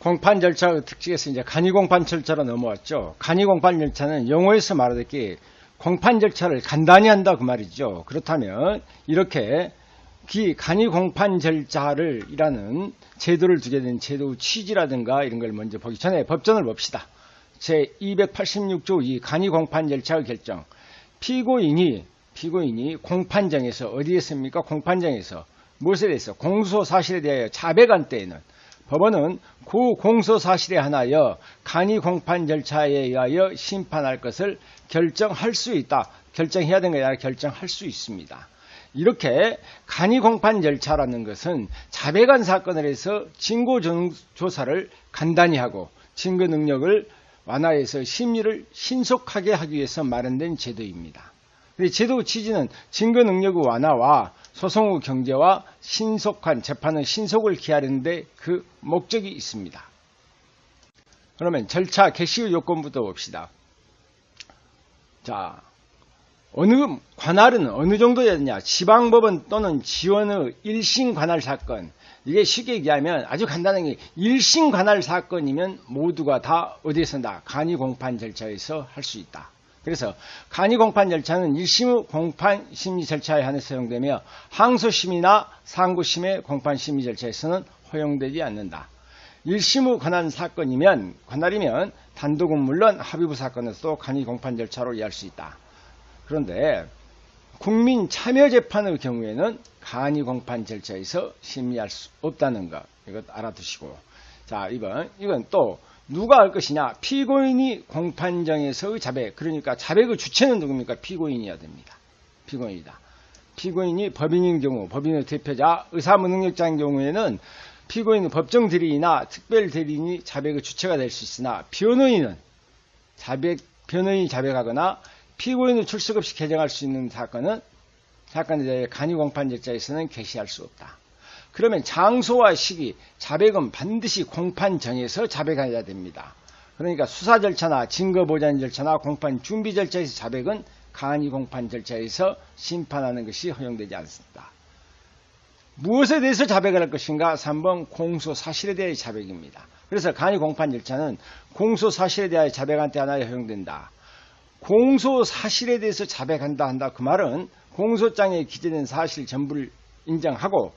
공판 절차의 특징에서 이제 간이공판 절차로 넘어왔죠. 간이공판 절차는 용어에서 말하듯이 공판 절차를 간단히 한다 그 말이죠. 그렇다면 이렇게 간이공판 절차를 이라는 제도를 두게 된 제도의 취지라든가 이런 걸 먼저 보기 전에 법전을 봅시다. 제286조 이 간이공판 절차의 결정. 피고인이 공판정에서 어디에 씁니까? 공판정에서 무엇에 대해서 공소사실에 대하여 자백한 때에는 법원은 그 공소사실에 한하여 간이공판 절차에 의하여 심판할 것을 결정할 수 있다. 결정해야 되는 게 아니라 결정할 수 있습니다. 이렇게 간이공판 절차라는 것은 자백한 사건을 해서 증거조사를 간단히 하고 증거 능력을 완화해서 심리를 신속하게 하기 위해서 마련된 제도입니다. 제도 취지는 증거 능력의 완화와 소송의 경제와 신속한 재판의 신속을 기하는 데 그 목적이 있습니다. 그러면 절차 개시의 요건부터 봅시다. 자, 관할은 어느 정도여야 되냐? 지방법원 또는 지원의 1심 관할 사건. 이게 쉽게 얘기하면 아주 간단하게 1심 관할 사건이면 모두가 다 어디에서 다 간이공판 절차에서 할 수 있다. 그래서 간이공판 절차는 1심 공판심리 절차에 한해서 허용되며 항소심이나 상고심의 공판심리 절차에서는 허용되지 않는다. 1심의 관할이면 단독은 물론 합의부 사건에서도 간이공판 절차로 이해할 수 있다. 그런데 국민 참여 재판의 경우에는 간이공판 절차에서 심리할 수 없다는 것, 이것 알아두시고. 자, 이건 또 누가 할 것이냐? 피고인이 공판정에서의 자백, 그러니까 자백의 주체는 누굽니까? 피고인이어야 됩니다. 피고인이다. 피고인이 법인인 경우, 법인의 대표자, 의사무능력자인 경우에는 피고인은 법정 대리인이나 특별 대리인이 자백의 주체가 될 수 있으나 변호인이 자백하거나 피고인의 출석 없이 개정할 수 있는 사건에 대해 간이공판 절차에서는 개시할 수 없다. 그러면 장소와 시기, 자백은 반드시 공판정에서 자백해야 됩니다. 그러니까 수사 절차나 증거보전 절차나 공판 준비 절차에서 자백은 간이공판 절차에서 심판하는 것이 허용되지 않습니다. 무엇에 대해서 자백을 할 것인가? 3번 공소사실에 대해 자백입니다. 그래서 간이공판 절차는 공소사실에 대하여 자백한 때 하나에 허용된다. 공소사실에 대해서 자백한다 한다. 그 말은 공소장에 기재된 사실 전부를 인정하고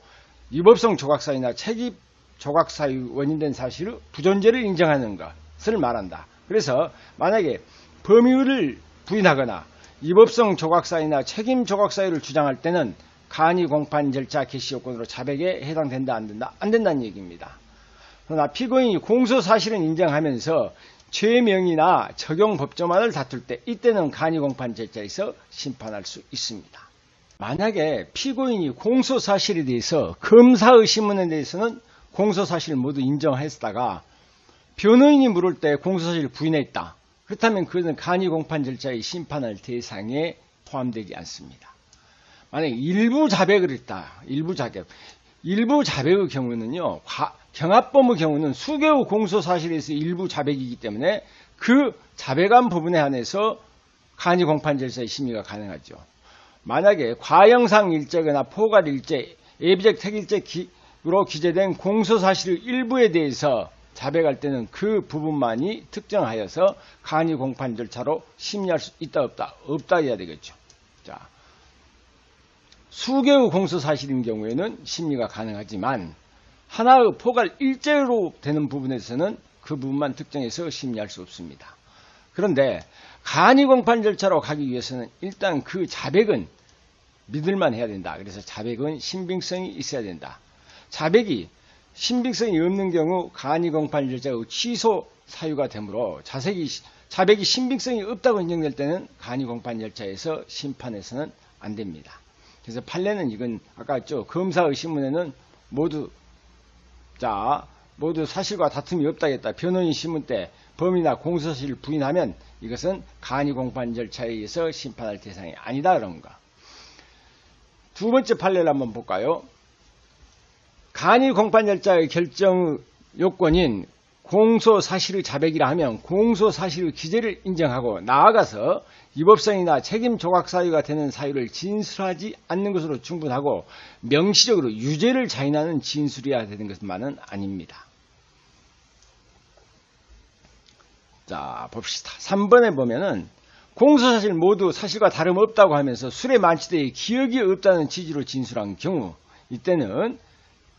위법성 조각사유나 책임 조각사유 원인된 사실의 부존재를 인정하는 것을 말한다. 그래서 만약에 범의를 부인하거나 위법성 조각사유나 책임 조각사유를 주장할 때는 간이공판 절차 개시 요건으로 자백에 해당된다 안 된다? 안 된다는 얘기입니다. 그러나 피고인이 공소사실은 인정하면서 죄명이나 적용 법조만을 다툴 때 이때는 간이공판 절차에서 심판할 수 있습니다. 만약에 피고인이 공소사실에 대해서 검사의 신문에 대해서는 공소사실을 모두 인정했다가 변호인이 물을 때 공소사실을 부인했다. 그렇다면 그것은 간이공판 절차의 심판할 대상에 포함되지 않습니다. 만약에 일부 자백을 했다. 일부 자백의 경우는요. 경합범의 경우는 수개의 공소사실에서 일부 자백이기 때문에 그 자백한 부분에 한해서 간이공판 절차의 심의가 가능하죠. 만약에 과영상 일제거나 포괄 일제, 예비적 택일제로 기재된 공소사실의 일부에 대해서 자백할 때는 그 부분만이 특정하여서 간이공판 절차로 심의할 수 있다 없다? 없다 해야 되겠죠. 자, 수개의 공소사실인 경우에는 심의가 가능하지만 하나의 포괄 일제로 되는 부분에서는 그 부분만 특정해서 심의할 수 없습니다. 그런데 간이공판 절차로 가기 위해서는 일단 그 자백은 믿을만 해야 된다. 그래서 자백은 신빙성이 있어야 된다. 자백이 신빙성이 없는 경우 간이공판 절차의 취소 사유가 되므로 자백이 신빙성이 없다고 인정될 때는 간이공판 절차에서 심판해서는 안 됩니다. 그래서 판례는 이건 아까 했죠. 검사의 신문에는 모두 사실과 다툼이 없다겠다. 변호인 신문 때 범인이나 공소사실을 부인하면 이것은 간이공판 절차에 의해서 심판할 대상이 아니다 그런 거. 두 번째 판례를 한번 볼까요? 간이공판 절차의 결정 요건인 공소사실의 자백이라 하면 공소사실의 기재를 인정하고 나아가서 위법성이나 책임 조각 사유가 되는 사유를 진술하지 않는 것으로 충분하고 명시적으로 유죄를 자인하는 진술이어야 되는 것만은 아닙니다. 자, 봅시다. 3번에 보면은 공소사실 모두 사실과 다름없다고 하면서 술에 만취되어 기억이 없다는 취지로 진술한 경우, 이때는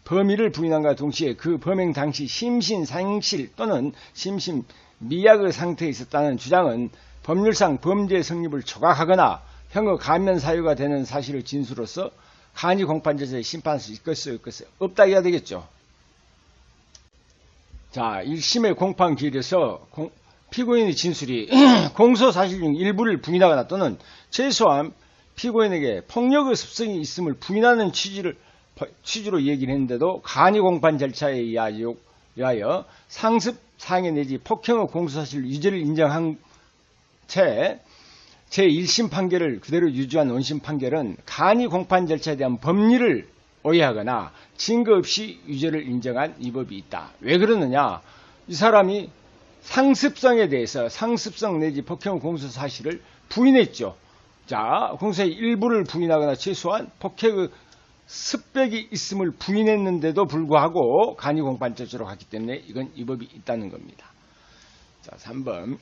범의를 부인함과 동시에 그 범행 당시 심신상실 또는 심신미약의 상태에 있었다는 주장은 법률상 범죄 성립을 초과하거나 형의 감면 사유가 되는 사실의 진술로서 간이 공판제도에 심판할 수 있겠어요, 없다 해야 되겠죠. 자, 1심의 공판 기일에서 피고인의 진술이 공소사실 중 일부를 부인하거나 또는 최소한 피고인에게 폭력의 습성이 있음을 부인하는 취지로 얘기를 했는데도 간이 공판 절차에 의하여 상습, 상해 내지 폭행의 공소사실 유죄를 인정한 채 제1심 판결을 그대로 유지한 원심 판결은 간이 공판 절차에 대한 법리를 오해하거나 증거 없이 유죄를 인정한 위법이 있다. 왜 그러느냐? 이 사람이 상습성에 대해서 상습성 내지 폭행 공소 사실을 부인했죠. 자, 공소의 일부를 부인하거나 최소한 폭행의 습백이 있음을 부인했는데도 불구하고 간이 공판 절차로 갔기 때문에 이건 위법이 있다는 겁니다. 자, 3번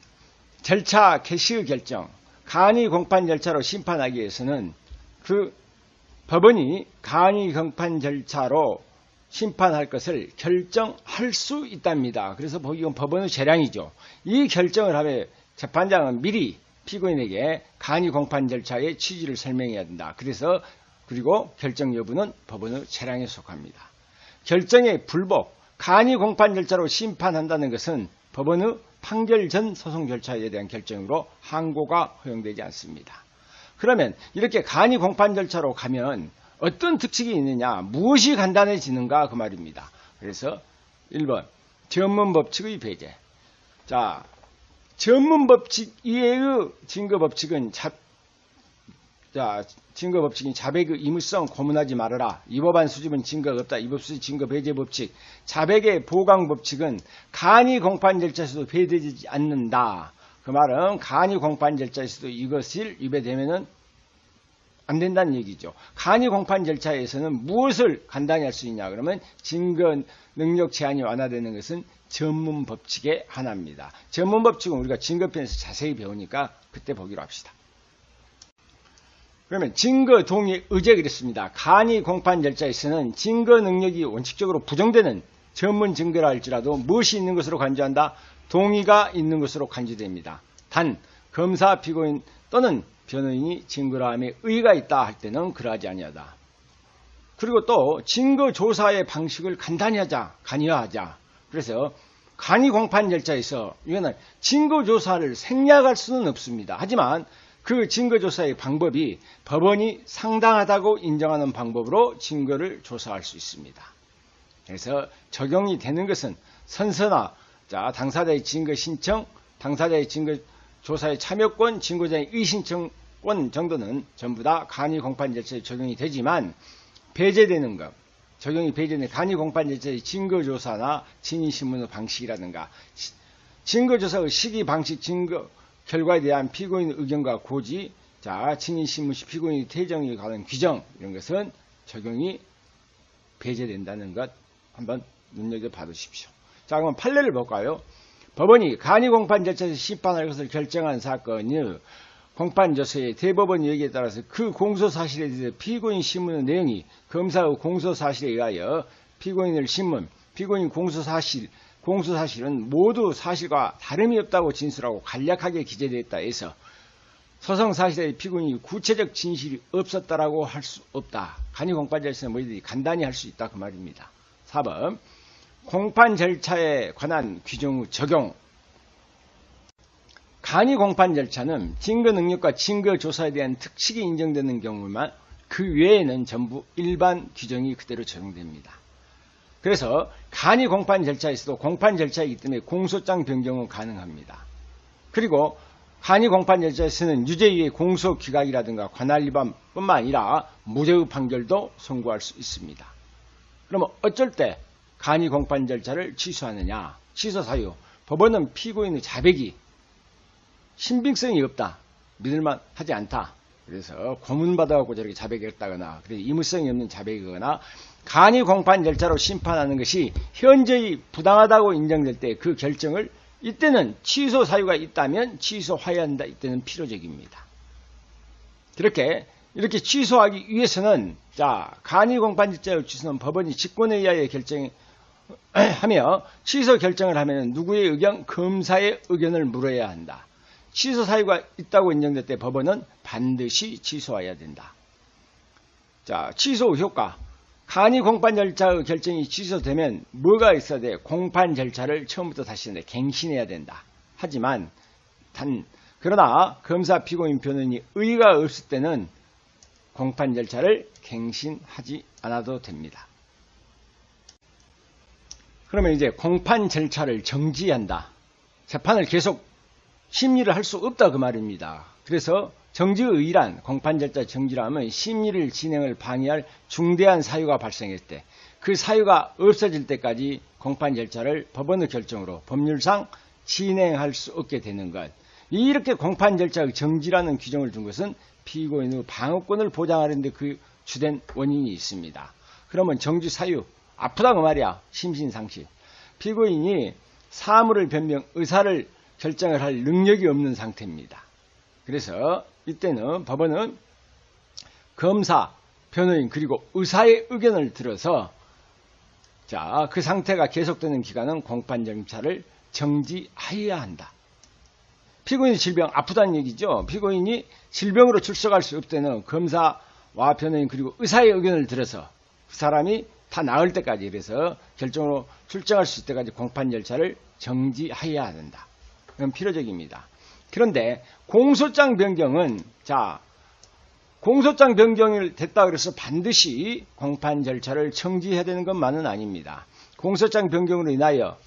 절차 개시의 결정. 간이 공판 절차로 심판하기 위해서는 그 법원이 간이 공판 절차로 심판할 것을 결정할 수 있답니다. 그래서 이건 법원의 재량이죠. 이 결정을 하면 재판장은 미리 피고인에게 간이 공판 절차의 취지를 설명해야 된다. 그리고 결정 여부는 법원의 재량에 속합니다. 결정의 불복, 간이 공판 절차로 심판한다는 것은 법원의 판결 전 소송 절차에 대한 결정으로 항고가 허용되지 않습니다. 그러면 이렇게 간이 공판 절차로 가면 어떤 특징이 있느냐, 무엇이 간단해지는가 그 말입니다. 그래서 1번 전문법칙의 배제. 자, 전문법칙 이외의 증거법칙은 증거법칙인 자백의 의무성 고문하지 말아라. 위법한 수집은 증거가 없다. 위법수집 증거 배제 법칙. 자백의 보강 법칙은 간이 공판 절차에서도 배제되지 않는다. 그 말은 간이 공판 절차에서도 이것을 위배되면은 안 된다는 얘기죠. 간이 공판 절차에서는 무엇을 간단히 할 수 있냐 그러면 증거 능력 제한이 완화되는 것은 전문 법칙의 하나입니다. 전문 법칙은 우리가 증거편에서 자세히 배우니까 그때 보기로 합시다. 그러면 증거 동의 의제 그랬습니다. 간이 공판 절차에서는 증거 능력이 원칙적으로 부정되는 전문 증거라 할지라도 무엇이 있는 것으로 간주한다? 동의가 있는 것으로 간주됩니다. 단 검사, 피고인 또는 변호인이 증거라 함에 의의가 있다 할 때는 그러하지 아니하다. 그리고 또 증거 조사의 방식을 간단히 하자, 간이화하자. 그래서 간이 공판 절차에서 이거는 증거 조사를 생략할 수는 없습니다. 하지만 그 증거 조사의 방법이 법원이 상당하다고 인정하는 방법으로 증거를 조사할 수 있습니다. 그래서 적용이 되는 것은 선서나 당사자의 증거 신청, 당사자의 증거 조사의 참여권, 증거자의 의신청권 정도는 전부 다 간이 공판 절차에 적용이 되지만 배제되는 것, 적용이 배제되는 간이 공판 절차의 증거조사나 진위신문의 방식이라든가 증거조사의 시기, 방식, 증거 결과에 대한 피고인의 의견과 고지, 진위신문 시 피고인의 퇴정에 관한 규정 이런 것은 적용이 배제된다는 것 한번 눈여겨봐두십시오. 자, 그럼 판례를 볼까요? 법원이 간이 공판 절차에서 심판할 것을 결정한 사건이 공판조서의 대법원 얘기에 따라서 그 공소사실에 대해서 피고인 신문의 내용이 검사의 공소사실에 의하여 피고인을 신문, 피고인 공소사실은 모두 사실과 다름이 없다고 진술하고 간략하게 기재되었다 해서 소송사실의 피고인이 구체적 진실이 없었다라고 할 수 없다. 간이 공판 절차에서 뭐든지 간단히 할 수 있다 그 말입니다. 4번 공판 절차에 관한 규정의 적용. 간이 공판 절차는 증거 능력과 증거 조사에 대한 특식이 인정되는 경우만 그 외에는 전부 일반 규정이 그대로 적용됩니다. 그래서 간이 공판 절차에서도 공판 절차이기 때문에 공소장 변경은 가능합니다. 그리고 간이 공판 절차에서는 유죄유예 공소 기각이라든가 관할 위반뿐만 아니라 무죄의 판결도 선고할 수 있습니다. 그러면 어쩔 때 간이 공판 절차를 취소하느냐? 취소 사유. 법원은 피고인의 자백이 신빙성이 없다. 믿을만 하지 않다. 그래서 고문받아갖고 저렇게 자백했다거나, 그래서 의무성이 없는 자백이거나, 간이 공판 절차로 심판하는 것이 현저히 부당하다고 인정될 때 그 결정을 이때는 취소 사유가 있다면 취소해야 한다. 이때는 필요적입니다. 이렇게 취소하기 위해서는 간이공판질자의 취소는 법원이 직권에 의하여 결정하며 취소 결정을 하면 누구의 의견? 검사의 의견을 물어야 한다. 취소 사유가 있다고 인정될 때 법원은 반드시 취소해야 된다. 취소 효과. 간이 공판 절차의 결정이 취소되면 뭐가 있어야 돼? 공판 절차를 처음부터 다시 갱신해야 된다. 하지만 그러나 검사, 피고인, 변호인이 의의가 없을 때는 공판 절차를 갱신하지 않아도 됩니다. 그러면 이제 공판 절차를 정지한다. 재판을 계속 심리를 할 수 없다 그 말입니다. 그래서 정지의의란 공판 절차 정지라 하면 심리를 진행을 방해할 중대한 사유가 발생할 때 그 사유가 없어질 때까지 공판 절차를 법원의 결정으로 법률상 진행할 수 없게 되는 것. 이렇게 공판 절차의 정지라는 규정을 둔 것은 피고인의 방어권을 보장하는 데 그 주된 원인이 있습니다. 그러면 정지 사유, 아프다고 말이야. 심신상실. 피고인이 사물을 변명, 의사를 결정을 할 능력이 없는 상태입니다. 그래서 이때는 법원은 검사, 변호인 그리고 의사의 의견을 들어서 그 상태가 계속되는 기간은 공판 절차를 정지해야 한다. 피고인의 질병, 아프다는 얘기죠. 피고인이 질병으로 출석할 수 없을 때는 검사와 변호인 그리고 의사의 의견을 들어서 그 사람이 다 나을 때까지 그래서 결정으로 출정할 수 있을 때까지 공판 절차를 정지해야 된다. 그건 필요적입니다. 그런데 공소장 변경은 공소장 변경이 됐다 그래서 반드시 공판 절차를 정지해야 되는 것만은 아닙니다. 공소장 변경으로 인하여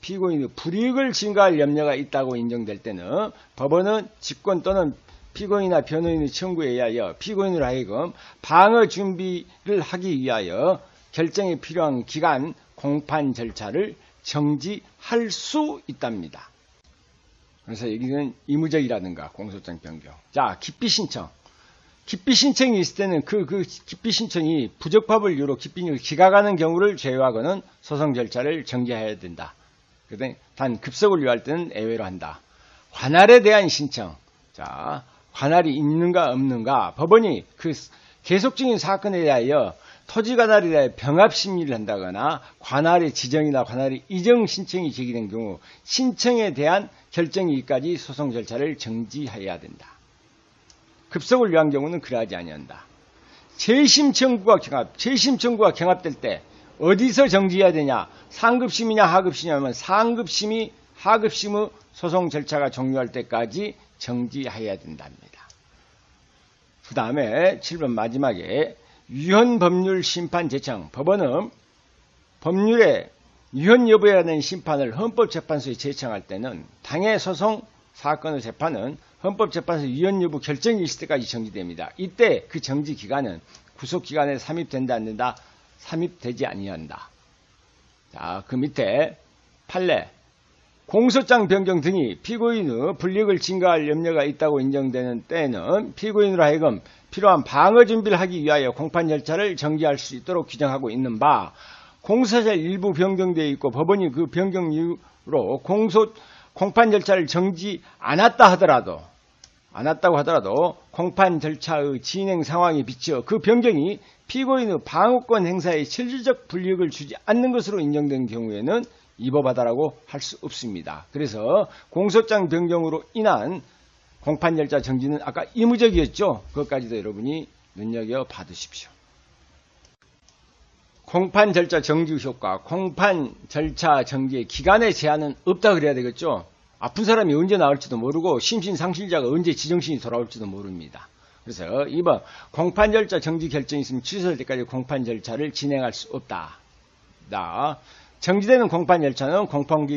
피고인의 불이익을 증가할 염려가 있다고 인정될 때는 법원은 직권 또는 피고인이나 변호인의 청구에 의하여 피고인으로 하여금 방어 준비를 하기 위하여 결정이 필요한 기간 공판 절차를 정지할 수 있답니다. 그래서 여기는 의무적이라든가 공소장 변경. 기피 신청. 기피 신청이 있을 때는 그 기피 신청이 부적법을 이유로 기피 신청을 기각하는 경우를 제외하고는 소송 절차를 정지해야 된다. 단 급속을 요할 때는 예외로 한다. 관할에 대한 신청. 관할이 있는가 없는가. 법원이 그 계속적인 사건에 대하여 토지 관할에 대하여 병합 심리를 한다거나 관할의 지정이나 관할의 이정 신청이 제기된 경우 신청에 대한 결정이기까지 소송 절차를 정지해야 된다. 급속을 요한 경우는 그러하지 아니한다. 재심 청구가 경합될 때 어디서 정지해야 되냐? 상급심이냐 하급심이냐면 상급심이 하급심의 소송 절차가 종료할 때까지 정지해야 된답니다. 그 다음에 7번 마지막에 위헌법률 심판 제청. 법원은 법률의 위헌 여부에 관한 심판을 헌법재판소에 제청할 때는 당해 소송 사건의 재판은 헌법재판소 위헌 여부 결정이 있을 때까지 정지됩니다. 이때 그 정지 기간은 구속기간에 삽입된다 안 된다? 삽입되지 아니한다. 그 밑에 판례. 공소장 변경 등이 피고인의 불이익을 증가할 염려가 있다고 인정되는 때에는 피고인으로 하여금 필요한 방어 준비를 하기 위하여 공판 절차를 정지할 수 있도록 규정하고 있는 바 공소사 일부 변경되어 있고 법원이 그 변경 이유로 공판 절차를 정지 않았다고 하더라도 공판 절차의 진행 상황에 비추어 그 변경이 피고인의 방어권 행사에 실질적 불이익을 주지 않는 것으로 인정된 경우에는 위법하다라고 할 수 없습니다. 그래서 공소장 변경으로 인한 공판 절차 정지는 아까 의무적이었죠. 그것까지도 여러분이 눈여겨 받으십시오. 공판 절차 정지 효과. 공판 절차 정지의 기간의 제한은 없다 그래야 되겠죠. 아픈 사람이 언제 나올지도 모르고 심신상실자가 언제 지정신이 돌아올지도 모릅니다. 그래서 2번 공판 절차 정지 결정이 있으면 취소될 때까지 공판 절차를 진행할 수 없다. 정지되는 공판 절차는 공판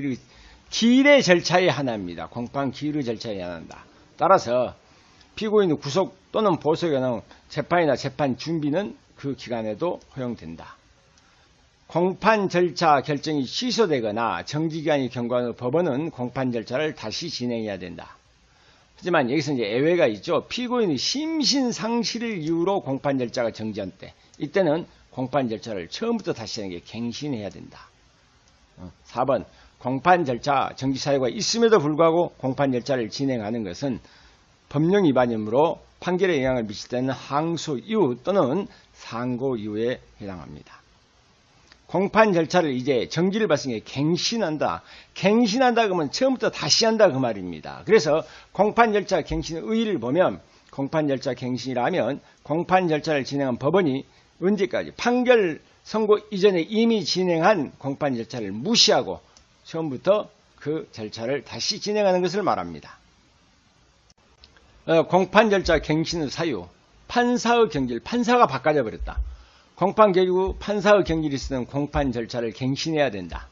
기일의 절차의 하나입니다. 공판 기일의 절차에 한다. 따라서 피고인의 구속 또는 보석에 관한 재판이나 재판 준비는 그 기간에도 허용된다. 공판 절차 결정이 취소되거나 정지기간이 경과한 법원은 공판 절차를 다시 진행해야 된다. 하지만 여기서 이제 예외가 있죠. 피고인의 심신상실을 이유로 공판 절차가 정지한 때, 이때는 공판 절차를 처음부터 다시 하는 게 갱신해야 된다. 4번 공판 절차 정지 사유가 있음에도 불구하고 공판 절차를 진행하는 것은 법령 위반이므로 판결에 영향을 미칠 때는 항소 이후 또는 상고 이후에 해당합니다. 공판 절차를 이제 정지를 받으니 갱신한다. 갱신한다 그러면 처음부터 다시 한다 그 말입니다. 그래서 공판 절차 갱신의 의의를 보면 공판 절차 갱신이라면 공판 절차를 진행한 법원이 언제까지 판결 선고 이전에 이미 진행한 공판 절차를 무시하고 처음부터 그 절차를 다시 진행하는 것을 말합니다. 공판 절차 갱신의 사유, 판사의 경질, 판사가 바꿔져 버렸다. 공판 결국 판사의 경질이 있으면 공판 절차를 갱신해야 된다.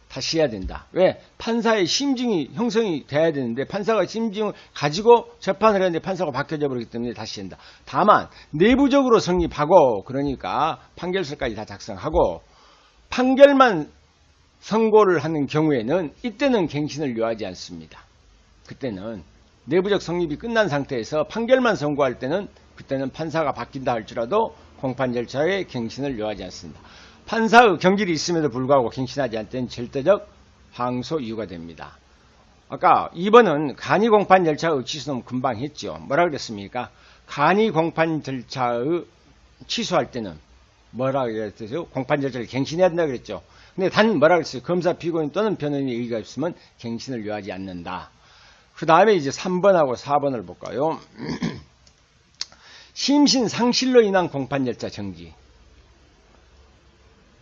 다시 해야 된다. 왜? 판사의 심증이 형성이 돼야 되는데 판사가 심증을 가지고 재판을 했는데 판사가 바뀌어져 버렸기 때문에 다시 한다. 다만 내부적으로 성립하고 그러니까 판결서까지 다 작성하고 판결만 선고를 하는 경우에는 이때는 갱신을 요하지 않습니다. 그때는 내부적 성립이 끝난 상태에서 판결만 선고할 때는 그때는 판사가 바뀐다 할지라도 공판 절차에 갱신을 요하지 않습니다. 판사의 경질이 있음에도 불구하고 갱신하지 않을 때는 절대적 항소 이유가 됩니다. 아까 2번은 간이 공판 절차의 취소는 금방 했죠. 뭐라 그랬습니까? 간이 공판 절차의 취소할 때는 뭐라 그랬죠? 공판 절차를 갱신해야 된다 그랬죠. 근데 단 뭐라 그랬어요? 검사, 피고인 또는 변호인의 의의가 있으면 갱신을 요하지 않는다. 그 다음에 이제 3번하고 4번을 볼까요? 심신 상실로 인한 공판 절차 정지.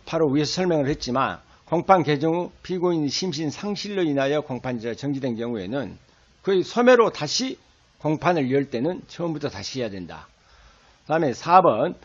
바로 위에서 설명을 했지만 공판 개정 후 피고인이 심신 상실로 인하여 공판 절차 정지된 경우에는 거의 소매로 다시 공판을 열 때는 처음부터 다시 해야 된다. 그 다음에 4번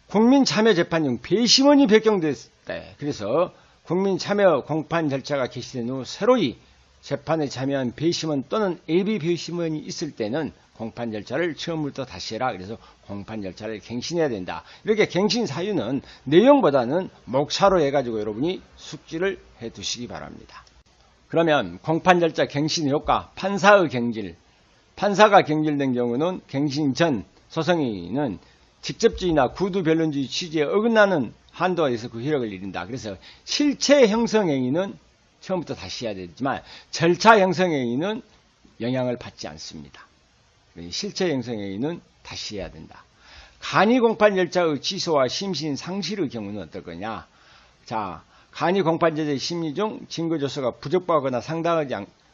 국민참여재판 중 배심원이 변경됐을 때 그래서 국민참여 공판 절차가 개시된 후 새로이 재판에 참여한 배심원 또는 예비 배심원이 있을 때는 공판 절차를 처음부터 다시 해라. 그래서 공판 절차를 갱신해야 된다. 이렇게 갱신 사유는 내용보다는 목차로 해가지고 여러분이 숙지를 해 두시기 바랍니다. 그러면 공판 절차 갱신의 효과, 판사의 경질. 판사가 경질된 경우는 갱신 전 소송인은 직접주의나 구두변론주의 취지에 어긋나는 한도에서 그 효력을 잃는다. 그래서 실체 형성행위는 처음부터 다시 해야 되지만 절차 형성행위는 영향을 받지 않습니다. 실체 형성행위는 다시 해야 된다. 간이 공판 절차의 취소와 심신 상실의 경우는 어떨 거냐? 자, 간이 공판 절차의 심리 중 증거 조서가 부적법하거나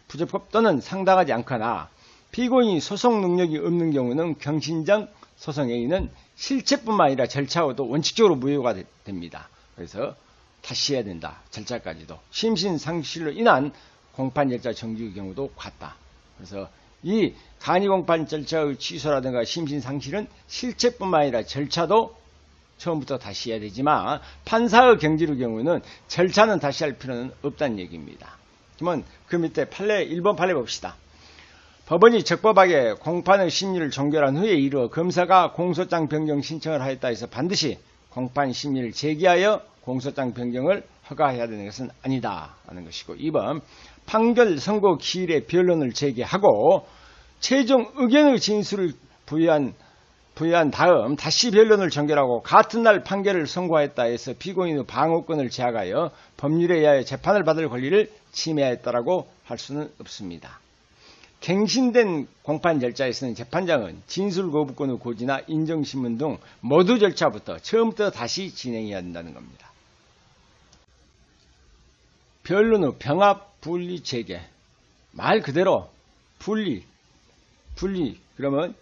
부적법 또는 상당하지 않거나 피고인이 소송 능력이 없는 경우는 경신적 소송행위는 실체뿐만 아니라 절차와도 원칙적으로 무효가 됩니다. 그래서 다시 해야 된다. 절차까지도. 심신 상실로 인한 공판 절차 정지의 경우도 같다. 그래서 이 간이 공판 절차의 취소라든가 심신 상실은 실체뿐만 아니라 절차도 처음부터 다시 해야 되지만 판사의 경질의 경우는 절차는 다시 할 필요는 없다는 얘기입니다. 그러면 그 밑에 1번 판례 봅시다. 법원이 적법하게 공판의 심리를 종결한 후에 이르러 검사가 공소장 변경 신청을 하였다 해서 반드시 공판 심리를 제기하여 공소장 변경을 허가해야 되는 것은 아니다 하는 것이고 2번 판결 선고 기일에 변론을 제기하고 최종 의견의 진술을 부여한 다음 다시 변론을 종결하고 같은 날 판결을 선고하였다 해서 피고인의 방어권을 제약하여 법률에 의하여 재판을 받을 권리를 침해하였다라고 할 수는 없습니다. 갱신된 공판 절차에서는 재판장은 진술 거부권의 고지나 인정신문 등 모두 절차부터 처음부터 다시 진행해야 한다는 겁니다. 변론 후 병합 분리 재개. 말 그대로 분리 그러면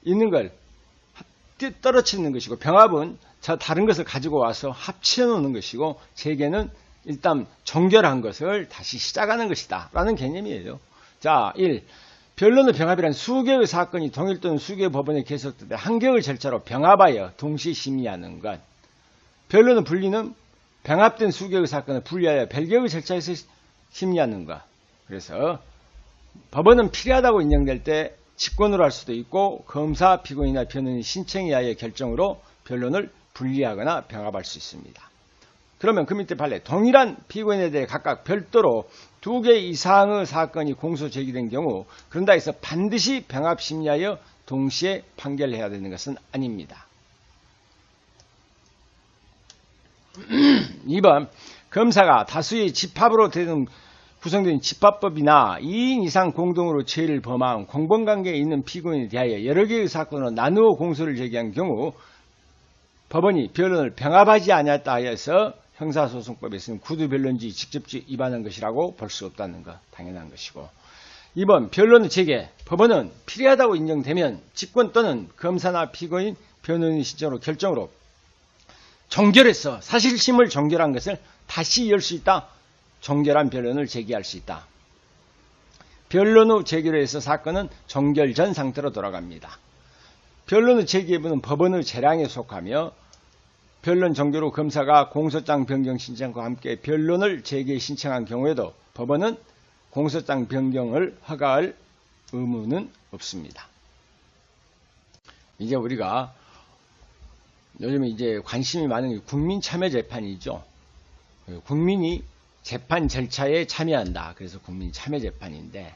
있는 걸 떨어뜨리는 것이고 병합은 다른 것을 가지고 와서 합쳐 놓는 것이고 재개는 일단 종결한 것을 다시 시작하는 것이다 라는 개념이에요. 자, 1. 변론 후 병합이란 수개의 사건이 동일 또는 수개의 법원에 계속될 때 한 개의 절차로 병합하여 동시에 심리하는 것. 변론 후 분리는 병합된 수개의 사건을 분리하여 별개의 절차에서 심리하는 것. 그래서 법원은 필요하다고 인정될 때 직권으로 할 수도 있고 검사, 피고인이나 변호인이 신청에 의하여 결정으로 변론을 분리하거나 병합할 수 있습니다. 그러면 그 밑에 판례 동일한 피고인에 대해 각각 별도로 2개 이상의 사건이 공소 제기된 경우 그런다 해서 반드시 병합 심리하여 동시에 판결해야 되는 것은 아닙니다. 2번 검사가 다수의 집합으로 구성된 집합법이나 2인 이상 공동으로 죄를 범한 공범관계에 있는 피고인에 대하여 여러 개의 사건으로 나누어 공소를 제기한 경우 법원이 변론을 병합하지 아니했다 하여서 형사소송법에서는 구두변론주의 직접주의 위반한 것이라고 볼 수 없다는 것 당연한 것이고, 이번 변론의 재개, 법원은 필요하다고 인정되면 직권 또는 검사나 피고인, 변호인의 신청으로 결정으로 종결해서 사실심을 종결한 것을 다시 열 수 있다. 종결한 변론을 제기할 수 있다. 변론 후 재개로 해서 사건은 종결 전 상태로 돌아갑니다. 변론 후 재개 여부는 법원의 재량에 속하며 변론 종결 후 검사가 공소장 변경 신청과 함께 변론을 재개 신청한 경우에도 법원은 공소장 변경을 허가할 의무는 없습니다. 이제 우리가 요즘에 이제 관심이 많은 게 국민참여재판이죠. 국민이 재판 절차에 참여한다. 그래서 국민참여재판인데,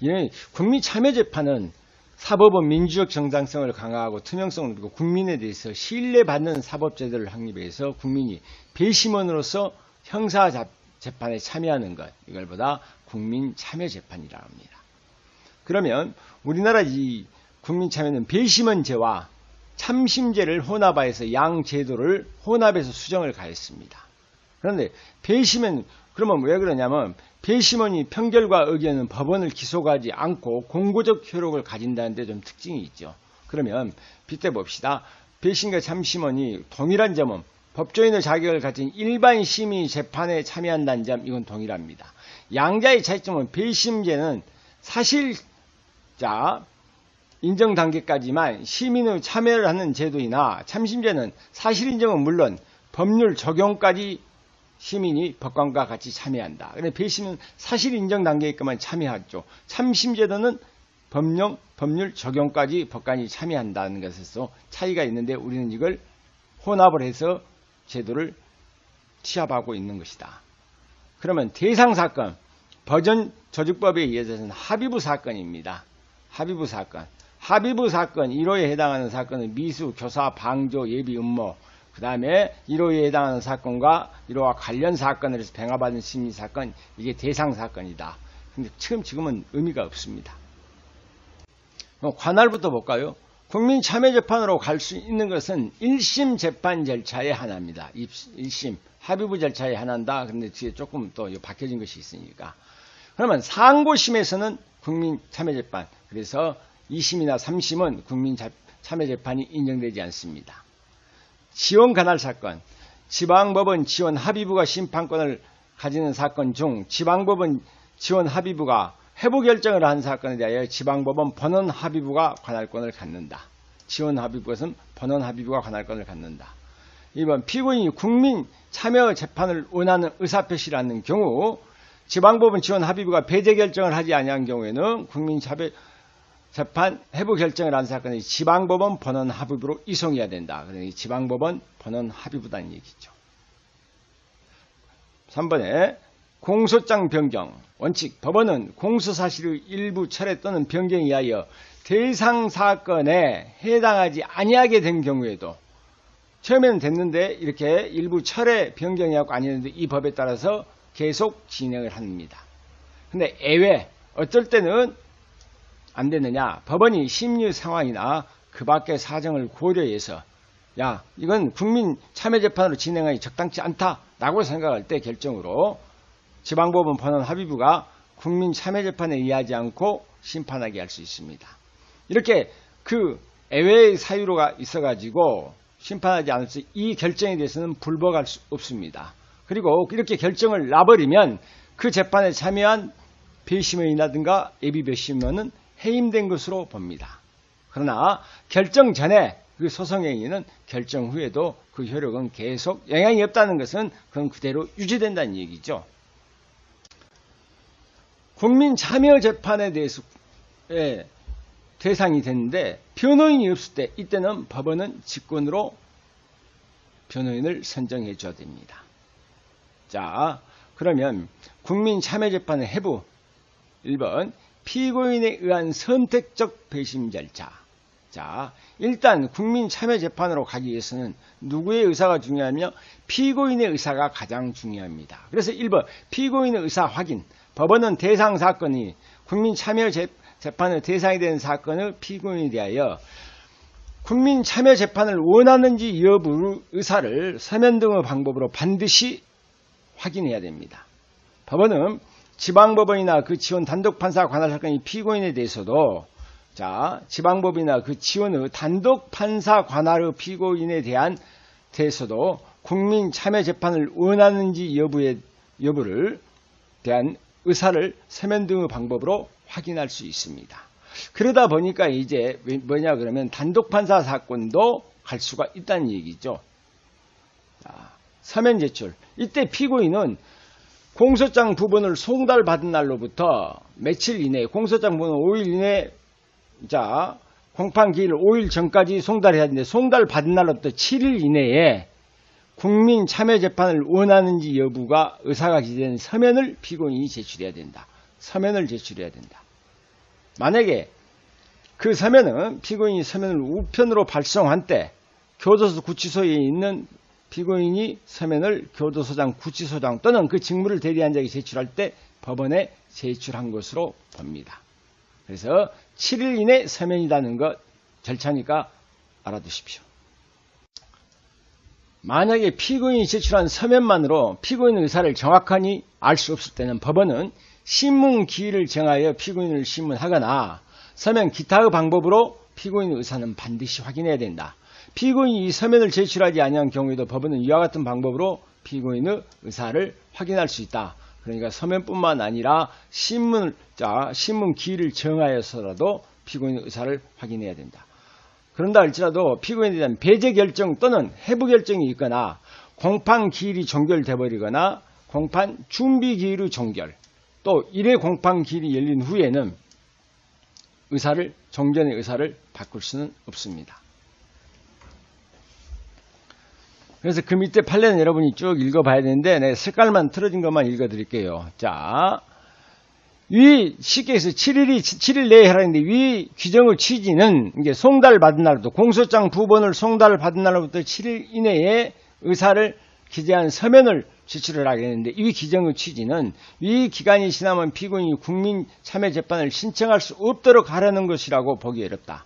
이 국민참여재판은 사법은 민주적 정당성을 강화하고 투명성을 높이고 국민에 대해서 신뢰받는 사법제도를 확립해서 국민이 배심원으로서 형사재판에 참여하는 것, 이걸 보다 국민참여재판이라고 합니다. 그러면 우리나라 이 국민참여는 배심원제와 참심제를 혼합하여서 양 제도를 혼합해서 수정을 가했습니다. 그런데 배심원, 그러면 왜 그러냐면 배심원이 판결과 의견은 법원을 기소하지 않고 공고적 효력을 가진다는 데 좀 특징이 있죠. 그러면 빗대 봅시다. 배심과 참심원이 동일한 점은 법조인의 자격을 가진 일반 시민이 재판에 참여한다는 점, 이건 동일합니다. 양자의 차이점은 배심제는 사실자 인정 단계까지만 시민의 참여를 하는 제도이나 참심제는 사실 인정은 물론 법률 적용까지 시민이 법관과 같이 참여한다. 그런데 배심은 사실 인정 단계에만 참여하죠. 참심제도는 법률 적용까지 법관이 참여한다는 것에서 차이가 있는데 우리는 이걸 혼합을 해서 제도를 취합하고 있는 것이다. 그러면 대상사건, 버전 조직법에 의해서는 합의부 사건입니다. 합의부 사건. 합의부 사건 1호에 해당하는 사건은 미수, 교사, 방조, 예비, 음모, 그 다음에 1호에 해당하는 사건과 1호와 관련 사건을 해서 병합받은 심리사건, 이게 대상사건이다. 근데 지금은 의미가 없습니다. 관할부터 볼까요? 국민참여재판으로 갈 수 있는 것은 1심 재판 절차의 하나입니다. 1심, 합의부 절차의 하나인다. 그런데 뒤에 조금 또 바뀌어진 것이 있으니까. 그러면 상고심에서는 국민참여재판, 그래서 2심이나 3심은 국민참여재판이 인정되지 않습니다. 지원관할사건, 지방법원 지원합의부가 심판권을 가지는 사건 중 지방법원 지원합의부가 회부결정을 한 사건에 대하여 지방법원 번원합의부가 관할권을 갖는다. 지원합의부는 번원합의부가 관할권을 갖는다. 2번 피고인이 국민참여재판을 원하는 의사표시를 하는 경우 지방법원 지원합의부가 배제결정을 하지 아니한 경우에는 국민참여재판 회부결정을 한 사건이 지방법원 번원합의부로 이송해야 된다. 그러니 지방법원 번원합의부다는 얘기죠. 3번에 공소장 변경. 원칙, 법원은 공소사실의 일부 철회 또는 변경에 의하여 대상 사건에 해당하지 아니하게 된 경우에도, 처음에는 됐는데 이렇게 일부 철회 변경이하고 아니었는데 이 법에 따라서 계속 진행을 합니다. 근데 예외, 어떨 때는 안 되느냐, 법원이 심리 상황이나 그 밖의 사정을 고려해서 야, 이건 국민 참여재판으로 진행하기 적당치 않다라고 생각할 때 결정으로 지방법원 번원합의부가 국민 참여재판에 의하지 않고 심판하게 할 수 있습니다. 이렇게 그 예외의 사유가 있어가지고 심판하지 않을 수, 이 결정에 대해서는 불복할 수 없습니다. 그리고 이렇게 결정을 놔버리면 그 재판에 참여한 배심원이라든가 예비배심원은 해임된 것으로 봅니다. 그러나 결정 전에 그 소송행위는 결정 후에도 그 효력은 계속 영향이 없다는 것은 그건 그대로 유지된다는 얘기죠. 국민참여재판에 대해서 대상이 됐는데 변호인이 없을 때, 이때는 법원은 직권으로 변호인을 선정해 줘야 됩니다. 자, 그러면 국민참여재판의 해부 1번 피고인에 의한 선택적 배심 절차. 자, 일단 국민참여재판으로 가기 위해서는 누구의 의사가 중요하며 피고인의 의사가 가장 중요합니다. 그래서 1번 피고인의 의사 확인. 법원은 대상 사건이 국민참여재판의 대상이 되는 사건의 피고인에 대하여 국민참여재판을 원하는지 여부 의사를 서면 등의 방법으로 반드시 확인해야 됩니다. 법원은 지방법원이나 그 지원 단독판사 관할 사건이 피고인에 대해서도 자, 지방법이나 그 지원의 단독판사 관할의 피고인에 대해서도 국민참여재판을 원하는지 여부를 대한 의사를 서면 등의 방법으로 확인할 수 있습니다. 그러다 보니까 이제 뭐냐 그러면 단독판사 사건도 갈 수가 있다는 얘기죠. 자, 서면 제출. 이때 피고인은 공소장 부분을 송달받은 날로부터 며칠 이내, 공소장 부분은 5일 이내, 자, 공판기일 5일 전까지 송달해야 하는데 송달받은 날로부터 7일 이내에 국민참여재판을 원하는지 여부가 의사가 기재된 서면을 피고인이 제출해야 된다. 서면을 제출해야 된다. 만약에 그 서면은 피고인이 서면을 우편으로 발송한 때 교도소 구치소에 있는 피고인이 서면을 교도소장, 구치소장 또는 그 직무를 대리한 자에게 제출할 때 법원에 제출한 것으로 봅니다. 그래서 7일 이내 서면이라는 것 절차니까 알아두십시오. 만약에 피고인이 제출한 서면만으로 피고인의 의사를 정확하니 알 수 없을 때는 법원은 신문 기일을 정하여 피고인을 신문하거나 서면 기타의 방법으로 피고인의 의사는 반드시 확인해야 된다. 피고인이 이 서면을 제출하지 아니한 경우에도 법원은 이와 같은 방법으로 피고인의 의사를 확인할 수 있다. 그러니까 서면뿐만 아니라 신문 기일을 정하여서라도 피고인의 의사를 확인해야 된다. 그런다 할지라도 피고인에 대한 배제 결정 또는 해부 결정이 있거나 공판 기일이 종결돼 버리거나 공판 준비 기일의 종결 또 1회 공판 기일이 열린 후에는 종전의 의사를 바꿀 수는 없습니다. 그래서 그 밑에 판례는 여러분이 쭉 읽어봐야 되는데 네, 색깔만 틀어진 것만 읽어드릴게요. 자, 위 쉽게 해서 7일 내에 하라는데 위 규정의 취지는 이게 송달받은 날부터 공소장 부본을 송달받은 날로부터 7일 이내에 의사를 기재한 서면을 제출을 하게 되는데 이 규정의 취지는 위 기간이 지나면 피고인이 국민참여재판을 신청할 수 없도록 하라는 것이라고 보기 어렵다.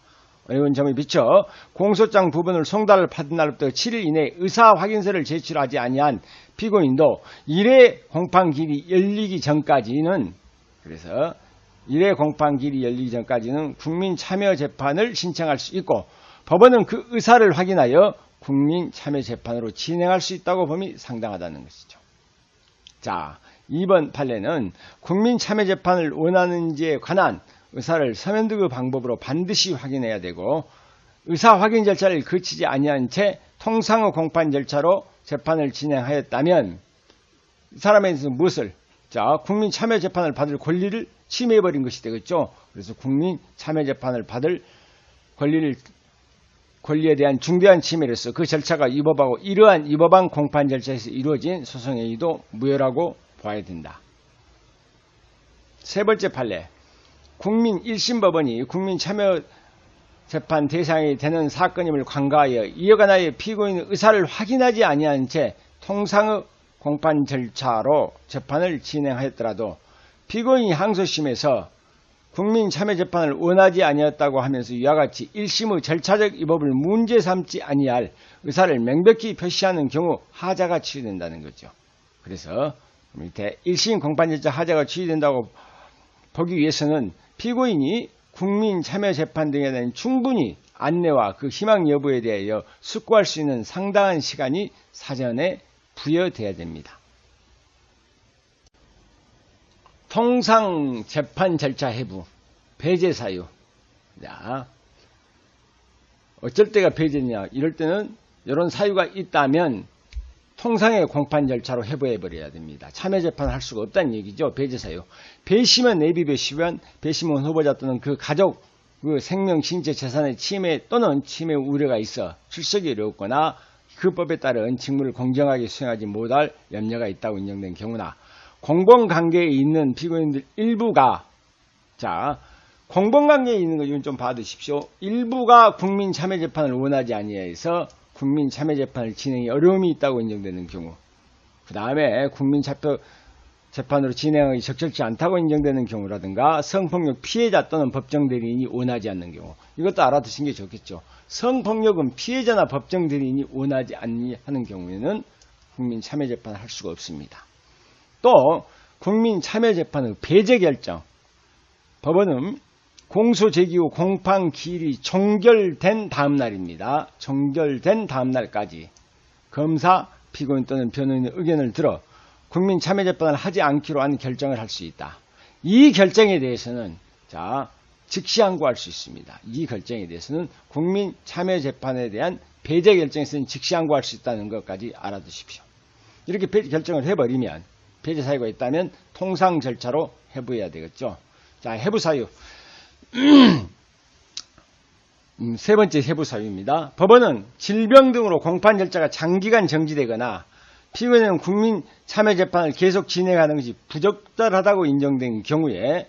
어려운 점에 비춰 공소장 부분을 송달받은 날부터 7일 이내에 의사 확인서를 제출하지 아니한 피고인도 1회 공판기일이 열리기 전까지는 그래서 1회 공판기일이 열리기 전까지는 국민참여재판을 신청할 수 있고 법원은 그 의사를 확인하여 국민참여재판으로 진행할 수 있다고 봄이 상당하다는 것이죠. 자, 2번 판례는 국민참여재판을 원하는지에 관한 의사를 서면 등의 방법으로 반드시 확인해야 되고 의사 확인 절차를 거치지 아니한 채 통상의 공판 절차로 재판을 진행하였다면 이 사람에 대해서 무엇을 국민참여재판을 받을 권리를 침해해버린 것이 되겠죠. 그래서 국민참여재판을 받을 권리에 대한 중대한 침해로서 그 절차가 위법하고 이러한 위법한 공판 절차에서 이루어진 소송행위도 무효라고 봐야 된다. 세 번째 판례. 국민 1심법원이 국민참여재판 대상이 되는 사건임을 간과하여 이어가나의 피고인의 의사를 확인하지 아니한 채 통상의 공판 절차로 재판을 진행하였더라도 피고인이 항소심에서 국민참여재판을 원하지 아니었다고 하면서 이와 같이 1심의 절차적 위법을 문제 삼지 아니할 의사를 명백히 표시하는 경우 하자가 취소된다는 거죠. 그래서 밑에 1심 공판절차 하자가 취소된다고 보기 위해서는 피고인이 국민참여재판 등에 대한 충분히 안내와 그 희망 여부에 대하여 숙고할 수 있는 상당한 시간이 사전에 부여돼야 됩니다. 통상 재판 절차 해부, 배제 사유. 자, 어쩔 때가 배제냐? 이럴 때는 이런 사유가 있다면 통상의 공판 절차로 해부해버려야 됩니다. 참여재판을 할 수가 없다는 얘기죠. 배제 사유. 배심은 내비 배심은 배심원 후보자 또는 그 가족, 그 생명, 신체, 재산의 침해 또는 침해 우려가 있어 출석이 어렵거나 그 법에 따른 직무를 공정하게 수행하지 못할 염려가 있다고 인정된 경우나 공범관계에 있는 피고인들 일부가 공범관계에 있는 거 이건 좀 봐두십시오. 일부가 국민참여재판을 원하지 아니해서 국민참여재판을 진행에 어려움이 있다고 인정되는 경우, 그 다음에 국민재판으로 진행하기 적절치 않다고 인정되는 경우라든가 성폭력 피해자 또는 법정대리인이 원하지 않는 경우, 이것도 알아두신 게 좋겠죠. 성폭력은 피해자나 법정대리인이 원하지 않는 경우에는 국민참여재판을 할 수가 없습니다. 또 국민참여재판의 배제 결정, 법원은 공소 제기 후 공판 기일이 종결된 다음 날입니다. 종결된 다음 날까지 검사, 피고인 또는 변호인의 의견을 들어 국민참여재판을 하지 않기로 한 결정을 할 수 있다. 이 결정에 대해서는 즉시 항고할 수 있습니다. 이 결정에 대해서는 국민참여재판에 대한 배제 결정에서는 즉시 항고할 수 있다는 것까지 알아두십시오. 이렇게 결정을 해버리면, 배제 사유가 있다면 통상 절차로 해부해야 되겠죠. 자, 해부 사유. 세 번째 해부 사유입니다. 법원은 질병 등으로 공판 절차가 장기간 정지되거나 피고인은 국민참여재판을 계속 진행하는 것이 부적절하다고 인정된 경우에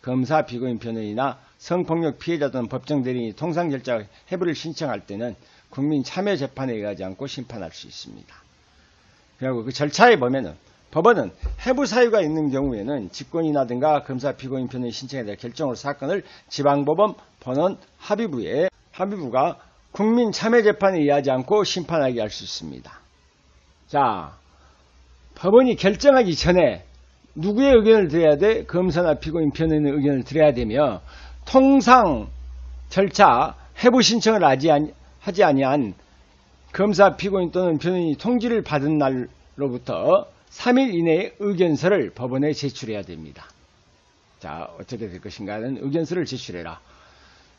검사, 피고인, 변호인이나 성폭력 피해자 또는 법정대리인이 통상 절차 해부를 신청할 때는 국민참여재판에 의하지 않고 심판할 수 있습니다. 그리고 그 절차에 보면은 법원은 해부 사유가 있는 경우에는 직권이나든가 검사, 피고인, 변호인 신청에 대한 결정으로 사건을 지방법원 본원 합의부가 국민참여재판에 의하지 않고 심판하게 할 수 있습니다. 자, 법원이 결정하기 전에 누구의 의견을 들어야 돼? 검사나 피고인, 변호인의 의견을 들어야 되며, 통상 절차 해부 신청을 하지 아니한 검사, 피고인 또는 변호인이 통지를 받은 날로부터 3일 이내에 의견서를 법원에 제출해야 됩니다. 자, 어떻게 될 것인가는 의견서를 제출해라.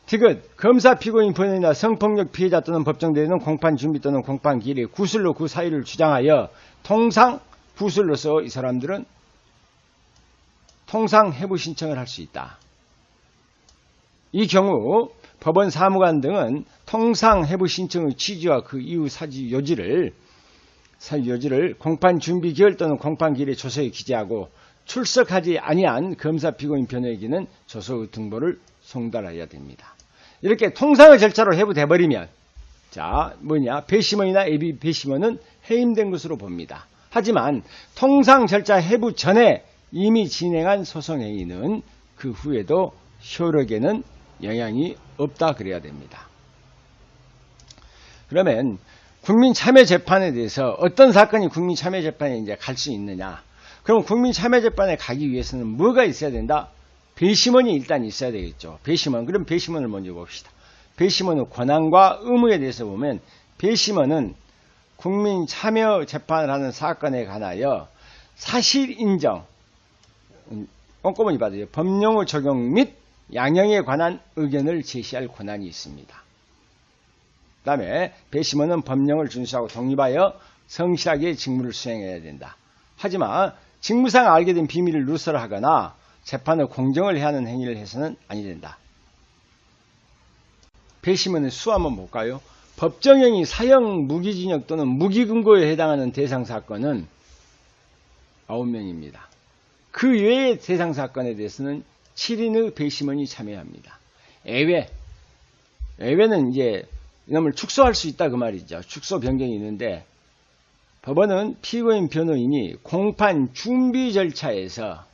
디귿, 검사, 피고인, 변호인이나 성폭력 피해자 또는 법정대리인은 공판 준비 또는 공판 기일에 구술로 그 사유를 주장하여 통상 구술로서 이 사람들은 통상 해부 신청을 할 수 있다. 이 경우 법원 사무관 등은 통상 해부 신청의 취지와 그 이후 사유 요지를 공판 준비 기일 또는 공판 기일의 조서에 기재하고 출석하지 아니한 검사, 피고인, 변호인에게는 조서의 등본을 송달해야 됩니다. 이렇게 통상의 절차로 해부돼버리면, 배심원이나 예비 배심원은 해임된 것으로 봅니다. 하지만 통상 절차 해부 전에 이미 진행한 소송행위는 그 후에도 효력에는 영향이 없다 그래야 됩니다. 그러면 국민참여재판에 대해서 어떤 사건이 국민참여재판에 이제 갈 수 있느냐? 그럼 국민참여재판에 가기 위해서는 뭐가 있어야 된다? 배심원이 일단 있어야 되겠죠. 배심원. 그럼 배심원을 먼저 봅시다. 배심원의 권한과 의무에 대해서 보면, 배심원은 국민참여재판을 하는 사건에 관하여 사실인정, 꼼꼼히 봐도 법령의 적용 및 양형에 관한 의견을 제시할 권한이 있습니다. 그 다음에 배심원은 법령을 준수하고 독립하여 성실하게 직무를 수행해야 된다. 하지만 직무상 알게 된 비밀을 누설하거나 재판의 공정을 해하는 행위를 해서는 아니 된다. 배심원의 수 한번 볼까요? 법정형이 사형, 무기징역 또는 무기금고에 해당하는 대상 사건은 9명입니다. 그 외의 대상 사건에 대해서는 7인의 배심원이 참여합니다. 예외는 이제 이놈을 축소할 수 있다 그 말이죠. 축소 변경이 있는데, 법원은 피고인, 변호인이 공판 준비 절차에서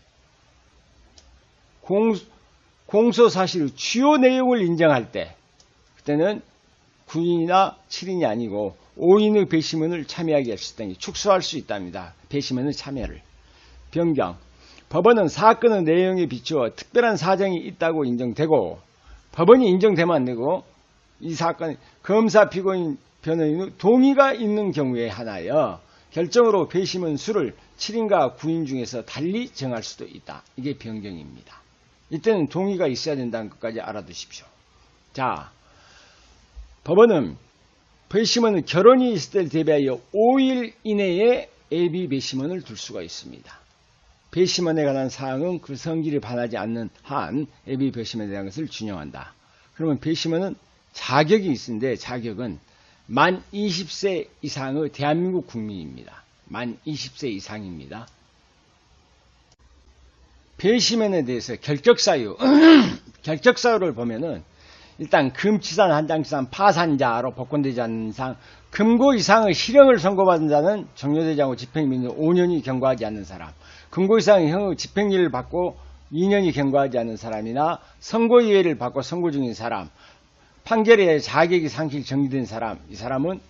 공소 사실의 주요 내용을 인정할 때, 그때는 9인이나 7인이 아니고 5인의 배심원을 참여하게 할 수 있다니 축소할 수 있답니다. 배심원의 참여를. 변경. 법원은 사건의 내용에 비추어 특별한 사정이 있다고 인정되고, 법원이 인정되면 안 되고, 이 사건 검사, 피고인, 변호인의 동의가 있는 경우에 하나여 결정으로 배심원 수를 7인과 9인 중에서 달리 정할 수도 있다. 이게 변경입니다. 이때는 동의가 있어야 된다는 것까지 알아두십시오. 자, 법원은 배심원은 결혼이 있을 때를 대비하여 5일 이내에 예비 배심원을 둘 수가 있습니다. 배심원에 관한 사항은 그 성질에 반하지 않는 한 예비 배심원에 대한 것을 준용한다. 그러면 배심원은 자격이 있는데, 자격은 만 20세 이상의 대한민국 국민입니다. 만 20세 이상입니다. 배심원에 대해서 결격사유, 결격사유를 보면은 일단 금치산, 한장치산, 파산자로 복권되지 않는 이상, 금고 이상의 실형을 선고받은 자는 종료되지 않고 집행 및 5년이 경과하지 않는 사람, 금고 이상의 형의 집행유예를 받고 2년이 경과하지 않는 사람이나 선고유예를 받고 선고 중인 사람, 판결에 자격이 상실 정지된 사람, 이 사람은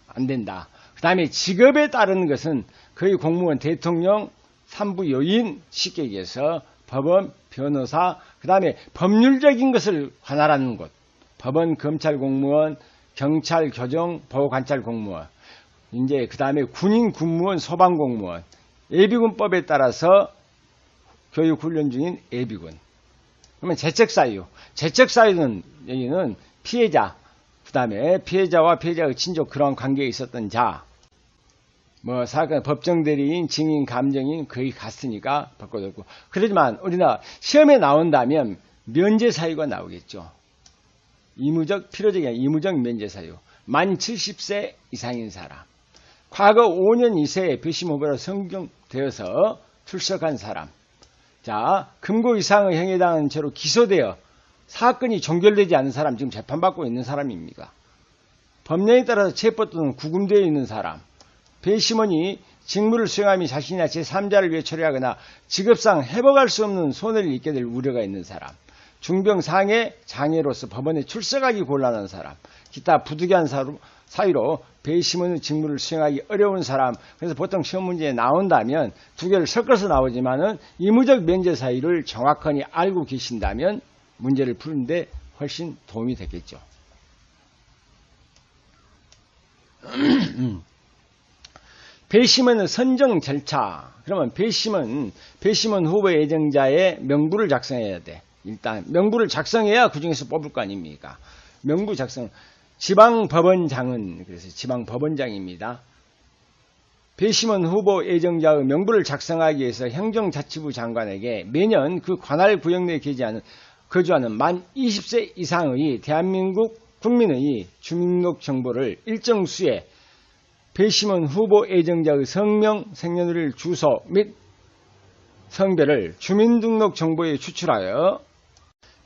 안 된다. 그 다음에 직업에 따른 것은 거의 공무원, 대통령, 산부 요인, 쉽게 얘기해서 법원, 변호사, 그 다음에 법률적인 것을 관할하는 곳, 법원, 검찰 공무원, 경찰, 교정, 보호관찰 공무원, 이제 그 다음에 군인, 군무원, 소방 공무원, 예비군법에 따라서 교육훈련 중인 예비군. 그러면 재책사유. 재책사유는 여기는 피해자, 그 다음에 피해자와 피해자의 친족 그런 관계에 있었던 자, 뭐 사건 법정 대리인, 증인, 감정인 거의 같으니까 바꿔줬고. 그렇지만 우리나라 시험에 나온다면 면제 사유가 나오겠죠. 의무적, 필요적인 의무적 면제 사유. 만 70세 이상인 사람, 과거 5년 이내에 배심 후보로 선정되어서 출석한 사람, 자 금고 이상의 형에 해당하는 죄로 기소되어 사건이 종결되지 않은 사람, 지금 재판받고 있는 사람입니까? 법령에 따라서 체포 또는 구금되어 있는 사람, 배심원이 직무를 수행함이 자신이나 제3자를 위해 처리하거나 직업상 회복할 수 없는 손해를 입게 될 우려가 있는 사람, 중병상해 장애로서 법원에 출석하기 곤란한 사람, 기타 부득이한 사유로 배심원의 직무를 수행하기 어려운 사람. 그래서 보통 시험 문제에 나온다면 두 개를 섞어서 나오지만은 의무적 면제 사유를 정확하게 알고 계신다면 문제를 푸는데 훨씬 도움이 되겠죠. 배심원의 선정 절차. 그러면 배심원 후보 예정자의 명부를 작성해야 돼. 일단 명부를 작성해야 그 중에서 뽑을 거 아닙니까? 명부 작성. 지방법원장은 그래서 지방법원장입니다. 배심원 후보 예정자의 명부를 작성하기 위해서 행정자치부 장관에게 매년 그 관할 구역 내에 거주하는 만 20세 이상의 대한민국 국민의 주민등록 정보를 일정 수에 배심원 후보 예정자의 성명, 생년월일, 주소 및 성별을 주민등록 정보에 추출하여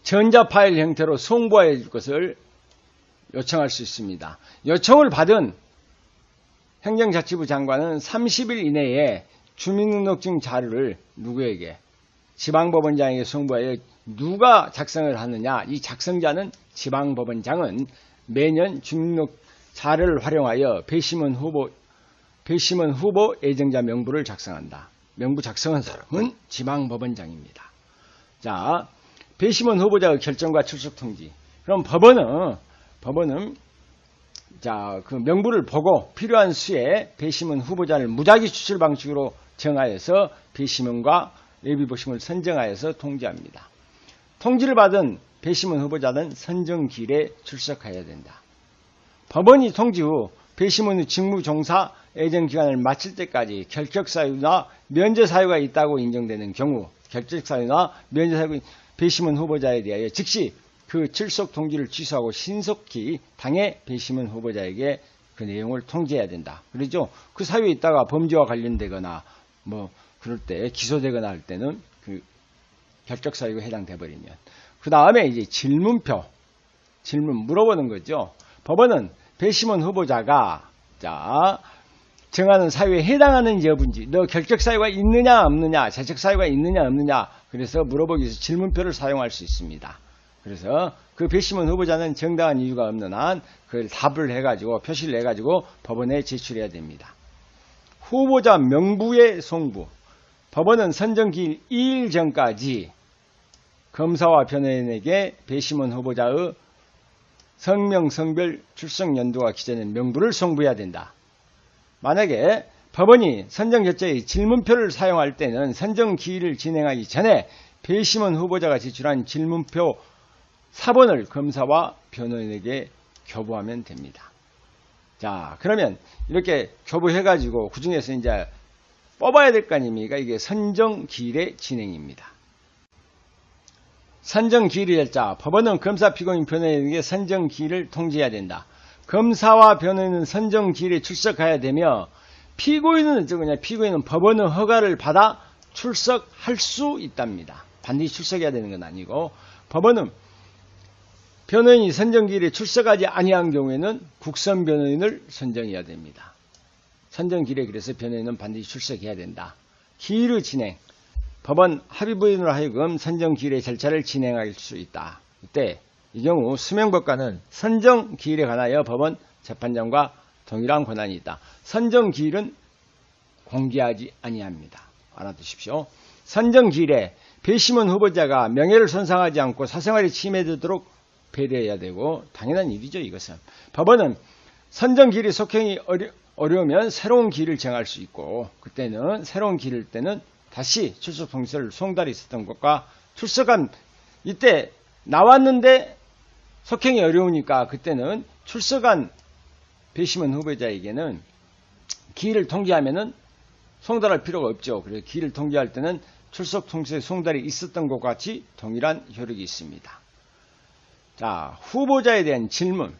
전자 파일 형태로 송부해 줄 것을 요청할 수 있습니다. 요청을 받은 행정자치부 장관은 30일 이내에 주민등록증 자료를 누구에게? 지방법원장에게 송부하여 누가 작성을 하느냐? 이 작성자는 지방법원장은 매년 주민등록 자료를 활용하여 배심원 후보 예정자 명부를 작성한다. 명부 작성한 사람은 지방법원장입니다. 자, 배심원 후보자의 결정과 출석 통지. 그럼 법원은 자, 그 명부를 보고 필요한 수에 배심원 후보자를 무작위 추출 방식으로 정하여서 배심원과 예비보심을 선정하여서 통지합니다. 통지를 받은 배심원 후보자는 선정기일에 출석해야 된다. 법원이 통지 후 배심원의 직무 종사 예정기간을 마칠 때까지 결격사유나 면제사유가 있다고 인정되는 경우 결격사유나 면제사유가 배심원 후보자에 대하여 즉시 그 출석 통지를 취소하고 신속히 당해 배심원 후보자에게 그 내용을 통지해야 된다. 그러죠? 그 사유에 있다가 범죄와 관련되거나 뭐 그럴 때 기소되거나 할 때는 그 결격사유가 해당돼 버리면 그 다음에 이제 질문 물어보는 거죠. 법원은 배심원 후보자가 자 정하는 사유에 해당하는 여부인지, 너 결격사유가 있느냐 없느냐, 재책사유가 있느냐 없느냐, 그래서 물어보기 위해서 질문표를 사용할 수 있습니다. 그래서 그 배심원 후보자는 정당한 이유가 없는 한 그걸 답을 해가지고 표시를 해가지고 법원에 제출해야 됩니다. 후보자 명부의 송부. 법원은 선정기일 2일 전까지 검사와 변호인에게 배심원 후보자의 성명, 성별, 출석 연도가 기재된 명부를 송부해야 된다. 만약에 법원이 선정 결제의 질문표를 사용할 때는 선정 기일을 진행하기 전에 배심원 후보자가 제출한 질문표 사본을 검사와 변호인에게 교부하면 됩니다. 자, 그러면 이렇게 교부해가지고 그 중에서 이제 뽑아야 될 거 아닙니까? 이게 선정 기일의 진행입니다. 선정 기일이 될자, 법원은 검사, 피고인, 변호인에게 선정 기일을 통지해야 된다. 검사와 변호인은 선정 기일에 출석해야 되며 피고인은 어쩌냐? 피고인은 법원의 허가를 받아 출석할 수 있답니다. 반드시 출석해야 되는 건 아니고 법원은 변호인이 선정기일에 출석하지 아니한 경우에는 국선 변호인을 선정해야 됩니다. 선정기일에 그래서 변호인은 반드시 출석해야 된다. 기일의 진행, 법원 합의부인으로 하여금 선정기일의 절차를 진행할 수 있다. 이때 이 경우 수명법관은 선정기일에 관하여 법원 재판장과 동일한 권한이 있다. 선정기일은 공개하지 아니합니다. 알아두십시오. 선정기일에 배심원 후보자가 명예를 손상하지 않고 사생활에 침해되도록 배려해야 되고 당연한 일이죠. 이것은 법원은 선정기일의 속행이 어려우면 새로운 기일을 정할 수 있고, 그때는 새로운 기일 때는 다시 출석 통지서를 송달이 있었던 것과 출석한 이때 나왔는데 속행이 어려우니까 그때는 출석한 배심원 후보자에게는 기일을 통지하면은 송달할 필요가 없죠. 그래서 기일을 통지할 때는 출석 통지서에 송달이 있었던 것과 같이 동일한 효력이 있습니다. 자, 후보자에 대한 질문.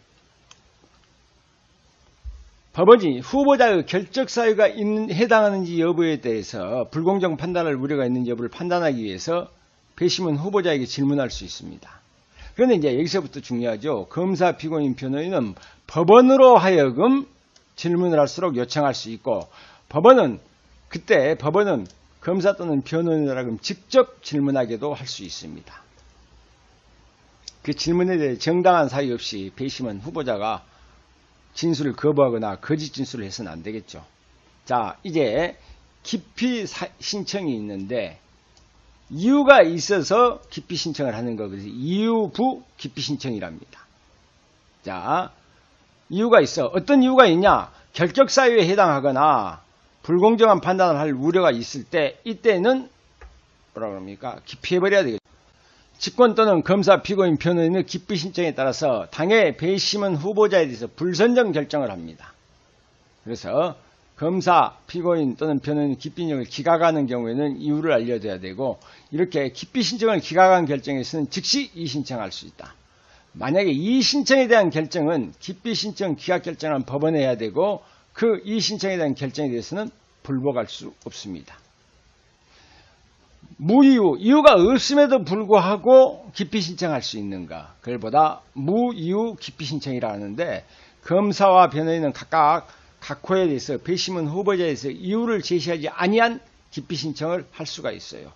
법원이 후보자의 결적 사유가 해당하는지 여부에 대해서 불공정 판단할 우려가 있는지 여부를 판단하기 위해서 배심원 후보자에게 질문할 수 있습니다. 그런데 이제 여기서부터 중요하죠. 검사, 피고인, 변호인은 법원으로 하여금 질문을 할수록 요청할 수 있고, 법원은 검사 또는 변호인이라고 직접 질문하게도 할 수 있습니다. 그 질문에 대해 정당한 사유 없이 배심원 후보자가 진술을 거부하거나 거짓 진술을 해서는 안 되겠죠. 자, 이제 기피 신청이 있는데 이유가 있어서 기피 신청을 하는 거, 그래서 이유부 기피 신청이랍니다. 자, 이유가 있어. 어떤 이유가 있냐? 결격 사유에 해당하거나 불공정한 판단을 할 우려가 있을 때, 이때는 뭐라 그럽니까? 기피해버려야 되겠죠. 직권 또는 검사, 피고인, 변호인의 기피 신청에 따라서 당해 배심원 후보자에 대해서 불선정 결정을 합니다. 그래서 검사, 피고인 또는 변호인 기피 신청을 기각하는 경우에는 이유를 알려줘야 되고, 이렇게 기피 신청을 기각한 결정에서는 즉시 이의신청할 수 있다. 만약에 이의신청에 대한 결정은 기피 신청 기각 결정은 법원에 해야 되고, 그 이의신청에 대한 결정에 대해서는 불복할 수 없습니다. 무이유, 이유가 없음에도 불구하고 기피 신청할 수 있는가? 그걸 보다 무이유 기피 신청이라 하는데, 검사와 변호인은 각각 각 호에 대해서 배심원 후보자에 대해서 이유를 제시하지 아니한 기피 신청을 할 수가 있어요.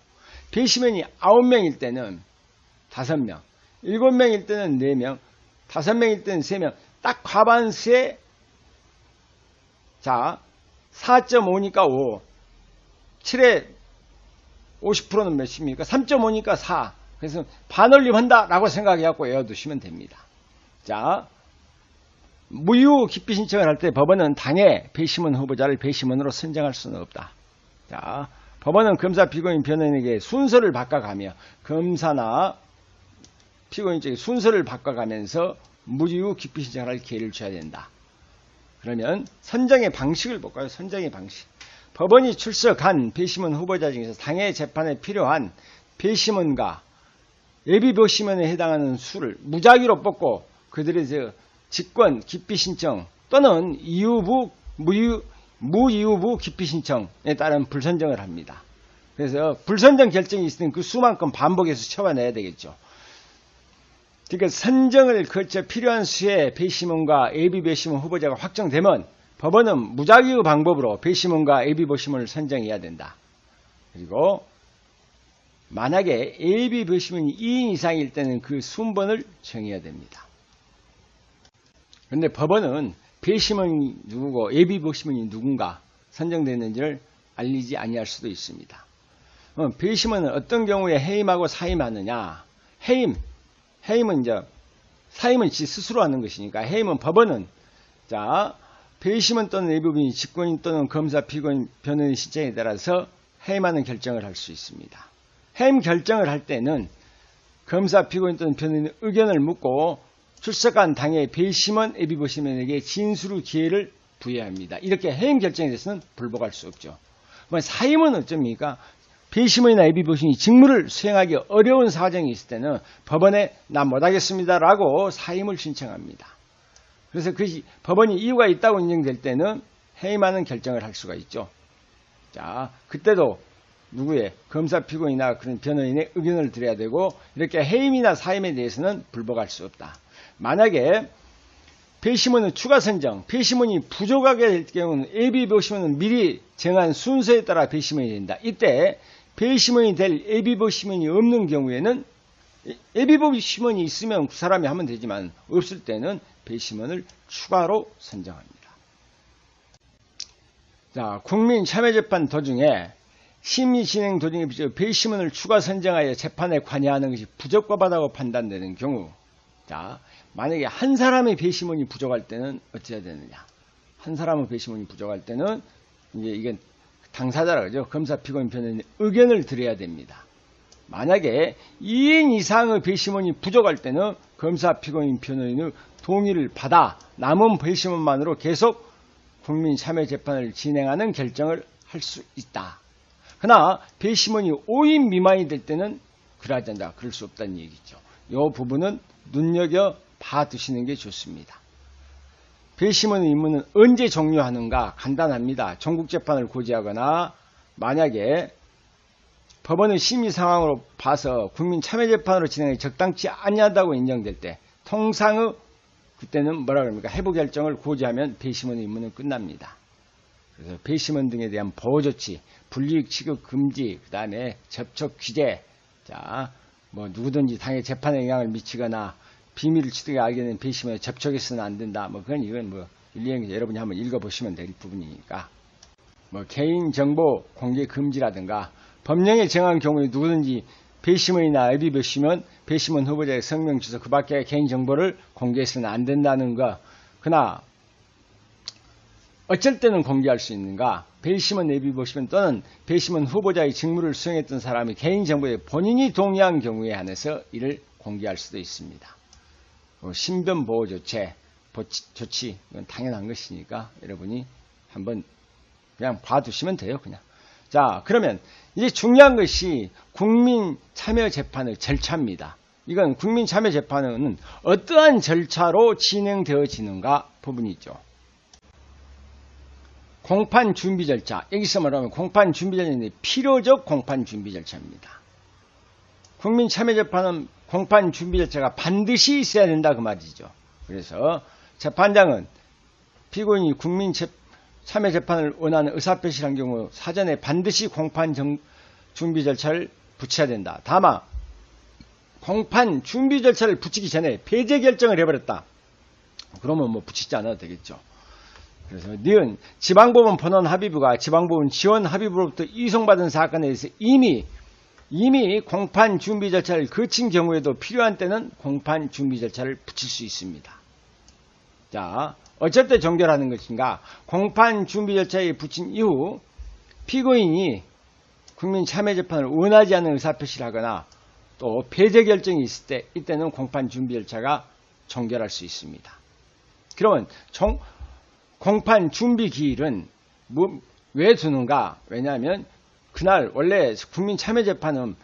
배심원이 9명일 때는 5명, 7명일 때는 4명, 5명일 때는 3명, 딱 과반수에, 자, 4.5니까 5, 7에 50%는 몇입니까? 3.5니까 4. 그래서 반올림한다라고 생각해갖고 외워두시면 됩니다. 자, 무이유 기피 신청을 할 때 법원은 당해 배심원 후보자를 배심원으로 선정할 수는 없다. 자, 법원은 검사, 피고인, 변호인에게 순서를 바꿔가며 검사나 피고인 쪽에 순서를 바꿔가면서 무이유 기피 신청을 할 기회를 줘야 된다. 그러면 선정의 방식을 볼까요? 선정의 방식. 법원이 출석한 배심원 후보자 중에서 당해 재판에 필요한 배심원과 예비배심원에 해당하는 수를 무작위로 뽑고 그들의 직권 기피 신청 또는 무이유부 기피 신청에 따른 불선정을 합니다. 그래서 불선정 결정이 있으면 그 수만큼 반복해서 쳐내야 되겠죠. 그러니까 선정을 거쳐 필요한 수의 배심원과 예비배심원 후보자가 확정되면 법원은 무작위의 방법으로 배심원과 예비배심원을 선정해야 된다. 그리고 만약에 예비배심원이 2인 이상일 때는 그 순번을 정해야 됩니다. 그런데 법원은 배심원이 누구고 예비배심원이 누군가 선정됐는지를 알리지 아니할 수도 있습니다. 배심원은 어떤 경우에 해임하고 사임하느냐? 해임은 이제 사임은 지 스스로 하는 것이니까 해임은 법원은 자 배심원 또는 예비배심원이 직권인 또는 검사, 피고인, 변호인 신청에 따라서 해임하는 결정을 할 수 있습니다. 해임 결정을 할 때는 검사, 피고인 또는 변호인의 의견을 묻고 출석한 당의 배심원, 예비배심원에게 진술의 기회를 부여해야 합니다. 이렇게 해임 결정에 대해서는 불복할 수 없죠. 사임은 어쩝니까? 배심원이나 예비배심원이 직무를 수행하기 어려운 사정이 있을 때는 법원에 나 못하겠습니다라고 사임을 신청합니다. 그래서 법원이 이유가 있다고 인정될 때는 해임하는 결정을 할 수가 있죠. 자, 그때도 누구의 검사 피고인이나 그런 변호인의 의견을 들어야 되고 이렇게 해임이나 사임에 대해서는 불복할 수 없다. 만약에 배심원의 추가 선정, 배심원이 부족하게 될 경우는 예비 배심원은 미리 정한 순서에 따라 배심원이 된다. 이때 배심원이 될 예비 배심원이 없는 경우에는 예비 배심원이 있으면 그 사람이 하면 되지만 없을 때는 배심원을 추가로 선정합니다. 자, 국민참여재판 도중에 심리 진행 도중에 배심원을 추가 선정하여 재판에 관여하는 것이 부적법하다고 판단되는 경우, 자, 만약에 한 사람의 배심원이 부족할 때는 어찌해야 되느냐? 한 사람의 배심원이 부족할 때는 이제 이건 당사자라 그러죠. 검사, 피고인, 변호인의 의견을 드려야 됩니다. 만약에 2인 이상의 배심원이 부족할 때는 검사, 피고인, 변호인의 동의를 받아 남은 배심원만으로 계속 국민참여재판을 진행하는 결정을 할 수 있다. 그러나 배심원이 5인 미만이 될 때는 그러하지 않다. 그럴 수 없다는 얘기죠. 이 부분은 눈여겨 봐두시는 게 좋습니다. 배심원의 임무는 언제 종료하는가? 간단합니다. 전국재판을 고지하거나 만약에 법원의 심의 상황으로 봐서 국민참여재판으로 진행이 적당치 아니하다고 인정될 때 통상의 그때는 뭐라 그럽니까? 해부 결정을 고지하면 배심원의 임무는 끝납니다. 그래서 배심원 등에 대한 보호조치, 불이익 취급 금지, 그 다음에 접촉 규제, 자, 뭐 누구든지 당의 재판에 영향을 미치거나 비밀을 취득해 알게 된 배심원에 접촉해서는 안 된다. 뭐 그건 이건 뭐 일리행에서 여러분이 한번 읽어보시면 될 부분이니까. 뭐 개인정보 공개 금지라든가 법령에 정한 경우에 누구든지 배심원이나 예비 배심원 후보자의 성명, 주소 그 밖에 개인정보를 공개해서는 안 된다는 거. 그러나 어쩔 때는 공개할 수 있는가? 배심원, 예비 배심원 또는 배심원 후보자의 직무를 수행했던 사람이 개인정보에 본인이 동의한 경우에 한해서 이를 공개할 수도 있습니다. 신변보호조치, 이건 당연한 것이니까 여러분이 한번 그냥 봐두시면 돼요. 그냥. 자, 그러면 이제 중요한 것이 국민참여재판의 절차입니다. 이건 국민참여재판은 어떠한 절차로 진행되어지는가 부분이죠. 공판 준비 절차. 여기서 말하면 공판 준비 절차는 필요적 공판 준비 절차입니다. 국민참여재판은 공판 준비 절차가 반드시 있어야 된다 그 말이죠. 그래서 재판장은 피고인이 국민참여재판을 원하는 의사표시를 한 경우 사전에 반드시 공판 준비 절차를 붙여야 된다. 다만 공판 준비 절차를 붙이기 전에 배제 결정을 해버렸다. 그러면 뭐 붙이지 않아도 되겠죠. 그래서 니은 지방법원 본원 합의부가 지방법원 지원 합의부로부터 이송받은 사건에 대해서 이미 공판 준비 절차를 거친 경우에도 필요한 때는 공판 준비 절차를 붙일 수 있습니다. 자, 어쩔 때 종결하는 것인가? 공판 준비 절차에 붙인 이후 피고인이 국민참여재판을 원하지 않는 의사표시를 하거나 또 배제 결정이 있을 때 이때는 공판 준비 절차가 종결할 수 있습니다. 그러면 공판 준비 기일은 왜 두는가? 왜냐하면 그날 원래 국민참여재판은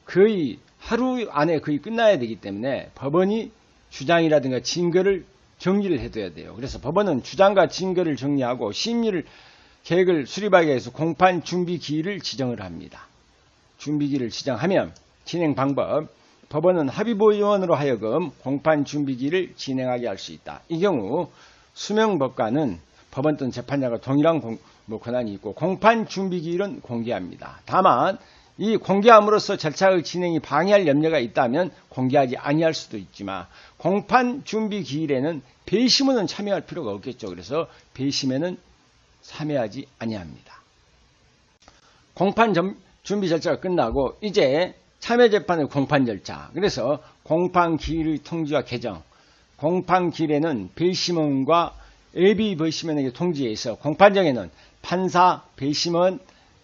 거의 하루 안에 거의 끝나야 되기 때문에 법원이 주장이라든가 증거를 정리를 해둬야 돼요. 그래서 법원은 주장과 증거를 정리하고 심리를 계획을 수립하기 위해서 공판 준비 기일을 지정을 합니다. 준비 기일을 지정하면 진행 방법, 법원은 합의보위원으로 하여금 공판 준비 기일을 진행하게 할 수 있다. 이 경우 수명법관은 법원 또는 재판장과 동일한 권한이 있고 공판 준비 기일은 공개합니다. 다만 이 공개함으로써 절차의 진행이 방해할 염려가 있다면 공개하지 아니할 수도 있지만 공판 준비 기일에는 배심원은 참여할 필요가 없겠죠. 그래서 배심에는 참여하지 아니합니다. 공판 준비 절차가 끝나고 이제 참여재판의 공판 절차. 그래서 공판 기일의 통지와 개정. 공판 기일에는 배심원과 예비 배심원에게 통지에 있어 공판정에는 판사, 배심원,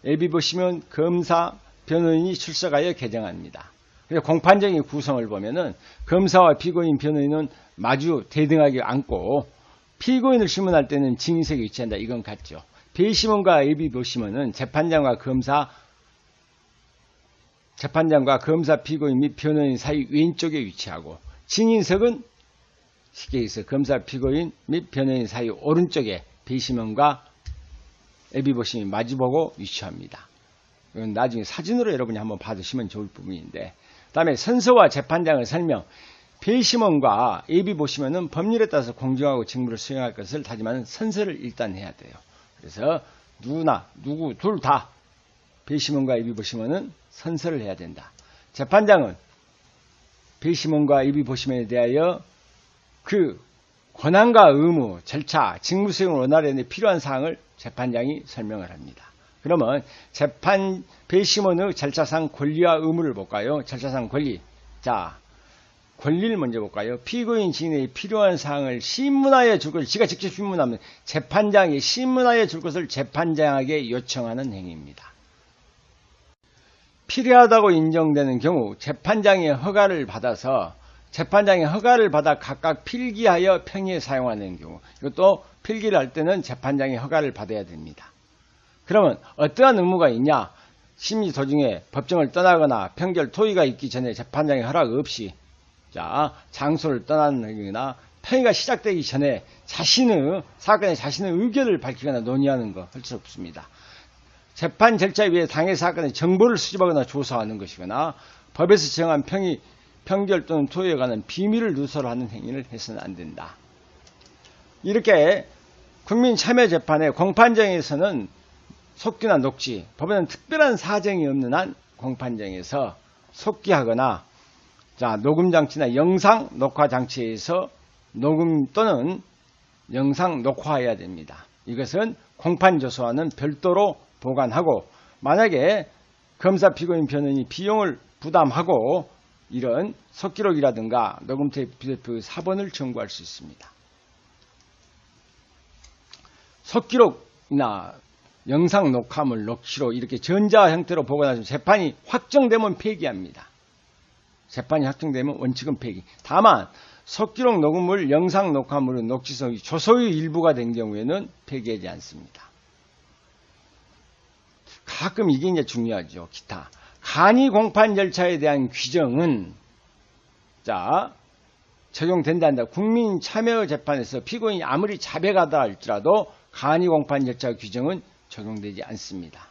예비 배심원, 검사, 변호인이 출석하여 개정합니다. 그래서 공판정의 구성을 보면은 검사와 피고인, 변호인은 마주 대등하게 앉고 피고인을 신문할 때는 증인석에 위치한다. 이건 같죠. 배심원과 예비 배심원은 재판장과 검사, 피고인 및 변호인 사이 왼쪽에 위치하고 증인석은 쉽게 해서 검사, 피고인 및 변호인 사이 오른쪽에 배심원과 예비 배심원이 마주보고 위치합니다. 이건 나중에 사진으로 여러분이 한번 받으시면 좋을 부분인데, 그 다음에 선서와 재판장의 설명. 배심원과 예비 보시면은 법률에 따라서 공정하고 직무를 수행할 것을 다짐하는 선서를 일단 해야 돼요. 그래서 누구나 누구 둘 다 배심원과 예비 보시면은 선서를 해야 된다. 재판장은 배심원과 예비 보시면에 대하여 그 권한과 의무, 절차, 직무 수행을 원활하는 데 필요한 사항을 재판장이 설명을 합니다. 그러면 배심원의 절차상 권리와 의무를 볼까요? 절차상 권리. 자, 권리를 먼저 볼까요? 피고인 증인에 필요한 사항을 신문하여 줄 것을, 지가 직접 신문하면 재판장이 신문하여 줄 것을 재판장에게 요청하는 행위입니다. 필요하다고 인정되는 경우 재판장의 허가를 받아 각각 필기하여 평의에 사용하는 경우, 이것도 필기를 할 때는 재판장의 허가를 받아야 됩니다. 그러면 어떠한 의무가 있냐? 심리 도중에 법정을 떠나거나 평결 토의가 있기 전에 재판장의 허락 없이 장소를 떠나거나 평의가 시작되기 전에 사건에 자신의 의견을 밝히거나 논의하는 거 할 수 없습니다. 재판 절차에 의해 당해 사건의 정보를 수집하거나 조사하는 것이거나 법에서 정한 평결 또는 토의에 관한 비밀을 누설하는 행위를 해서는 안 된다. 이렇게 국민참여재판의 공판정에서는 속기나 녹취, 법에는 특별한 사정이 없는 한 공판정에서 속기하거나 녹음장치나 영상 녹화장치에서 녹음 또는 영상 녹화해야 됩니다. 이것은 공판조서와는 별도로 보관하고, 만약에 검사, 피고인, 변호인이 비용을 부담하고 이런 속기록이라든가 녹음테이프, 비디오 사본을 청구할 수 있습니다. 속기록이나 영상 녹화물, 녹취록 이렇게 전자 형태로 보관하시면 재판이 확정되면 폐기합니다. 재판이 확정되면 원칙은 폐기. 다만 속기록, 녹음물, 영상 녹화물은 녹취록이 조서의 일부가 된 경우에는 폐기하지 않습니다. 가끔 이게 이제 중요하죠. 기타. 간이 공판 절차에 대한 규정은 적용된다. 국민참여재판에서 피고인이 아무리 자백하다 할지라도 간이 공판 절차 규정은 적용되지 않습니다.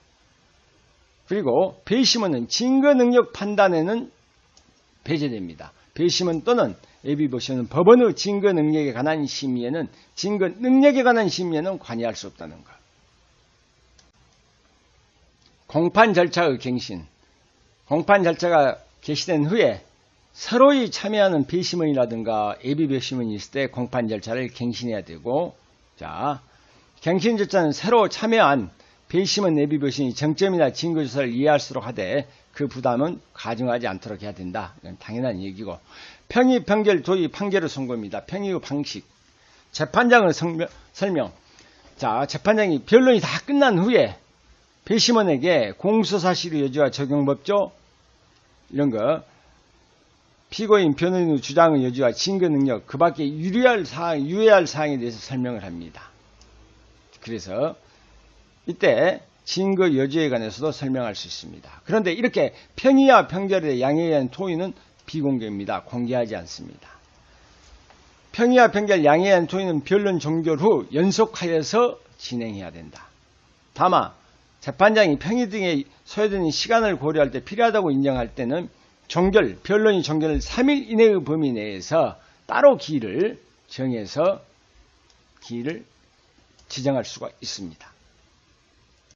그리고 배심원은 증거 능력 판단에는 배제됩니다. 배심원 또는 예비보시원은 법원의 증거 능력에 관한 심의에는 관여할 수 없다는 것. 공판 절차의 갱신. 공판 절차가 개시된 후에 서로이 참여하는 배심원이라든가 예비배심원이 있을 때 공판 절차를 갱신해야 되고, 갱신 절차는 새로 참여한 배심원, 예비배심원이 정점이나 증거조사를 이해할 수 있도록 하되 그 부담은 가중하지 않도록 해야 된다. 이건 당연한 얘기고, 평의, 평결, 도의, 판결을 선고입니다. 평의의 방식. 재판장의 설명. 재판장이 변론이 다 끝난 후에 배심원에게 공소사실의 여지와 적용법조 이런 거, 피고인, 변호인의 주장의 여지와 증거 능력, 그 밖에 유의할 사항에 대해서 설명을 합니다. 그래서 이때 증거 여지에 관해서도 설명할 수 있습니다. 그런데 이렇게 평의와 평결의 양해에 의한 토의는 비공개입니다. 공개하지 않습니다. 평의와 평결, 양해에 의한 토의는 변론 종결 후 연속하여서 진행해야 된다. 다만 재판장이 평의 등에 소요되는 시간을 고려할 때 필요하다고 인정할 때는 변론이 종결 3일 이내의 범위 내에서 따로 기일을 정해서 기일을 지정할 수가 있습니다.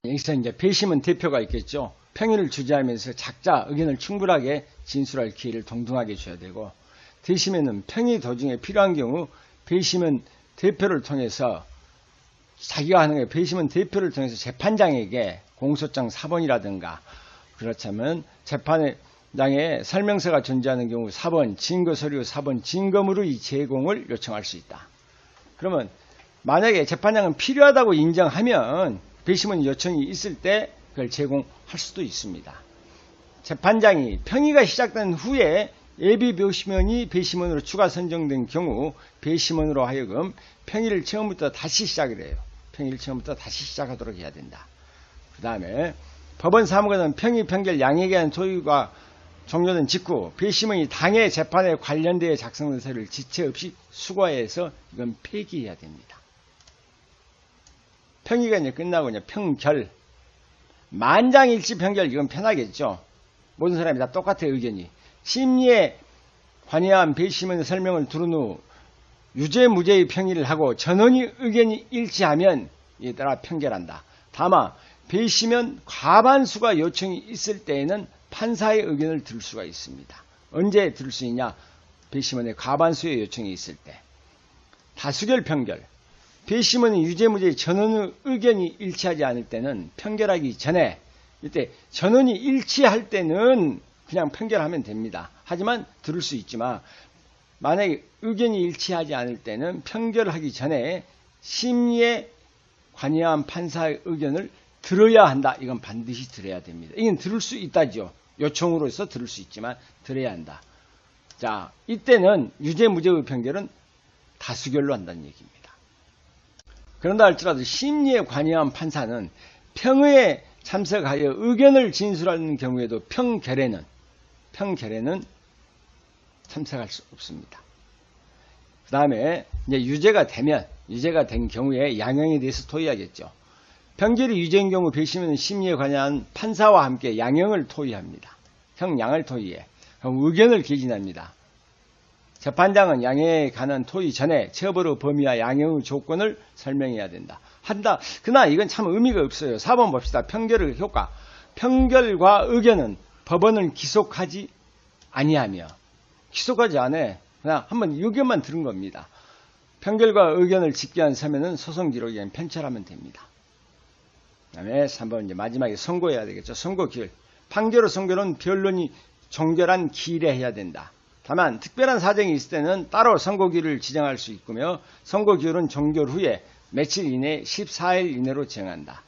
여기서 이제 배심원 대표가 있겠죠. 평의를 주재하면서 각자 의견을 충분하게 진술할 기회를 동등하게 줘야 되고, 대심에는 평의 도중에 필요한 경우 배심원 대표를 통해서 자기가 하는 게 배심원 대표를 통해서 재판장에게 공소장 사본이라든가, 그렇다면 재판장에 설명서가 존재하는 경우 사본, 증거서류 사본, 증거물의 제공을 요청할 수 있다. 그러면 만약에 재판장은 필요하다고 인정하면 배심원 요청이 있을 때 그걸 제공할 수도 있습니다. 재판장이 평의가 시작된 후에 예비배심원이 배심원으로 추가 선정된 경우 배심원으로 하여금 평의를 처음부터 다시 시작을 해요. 평의를 처음부터 다시 시작하도록 해야 된다. 그 다음에 법원 사무관은 평의, 평결, 양해에 대한 토의가 종료된 직후 배심원이 당해 재판에 관련되어 작성된 서류를 지체 없이 수거해서 이건 폐기해야 됩니다. 평의가 이제 끝나고 이제 평결, 만장일치 평결, 이건 편하겠죠. 모든 사람이 다 똑같아요, 의견이. 심리에 관여한 배심원의 설명을 들은 후 유죄 무죄의 평의를 하고 전원이 의견이 일치하면 이에 따라 평결한다. 다만 배심원 과반수가 요청이 있을 때에는 판사의 의견을 들을 수가 있습니다. 언제 들을 수 있냐? 배심원의 과반수의 요청이 있을 때. 다수결 평결. 배심원이 유죄 무죄의 전원의 의견이 일치하지 않을 때는 평결하기 전에, 이때 전원이 일치할 때는 그냥 평결하면 됩니다. 하지만 들을 수 있지만 만약에 의견이 일치하지 않을 때는 평결하기 전에 심리에 관여한 판사의 의견을 들어야 한다. 이건 반드시 들어야 됩니다. 이건 들을 수 있다죠. 요청으로서 들을 수 있지만 들어야 한다. 자, 이때는 유죄 무죄의 평결은 다수결로 한다는 얘기입니다. 그런다 할지라도 심리에 관여한 판사는 평의에 참석하여 의견을 진술하는 경우에도 평결에는 참석할 수 없습니다. 그 다음에 이제 유죄가 된 경우에 양형에 대해서 토의하겠죠. 평결이 유죄인 경우 배심원은 심리에 관여한 판사와 함께 양형을 토의합니다. 형량을 토의해. 그럼 의견을 개진합니다. 재판장은 양형에 관한 토의 전에 처벌의 범위와 양형의 조건을 설명해야 된다. 그러나 이건 참 의미가 없어요. 4번 봅시다. 평결의 효과. 평결과 의견은 법원을 기속하지 아니하며, 기속하지 않아. 그냥 한번 의견만 들은 겁니다. 평결과 의견을 직기한 서면은 소송 기록에 편철하면 됩니다. 그 다음에 3번 이제 마지막에 선고해야 되겠죠. 선고 기일. 판결의 선고는 변론이 종결한 기일에 해야 된다. 다만 특별한 사정이 있을 때는 따로 선고기일을 지정할 수 있으며 선고기일은 종결 후에 며칠 이내 14일 이내로 정한다.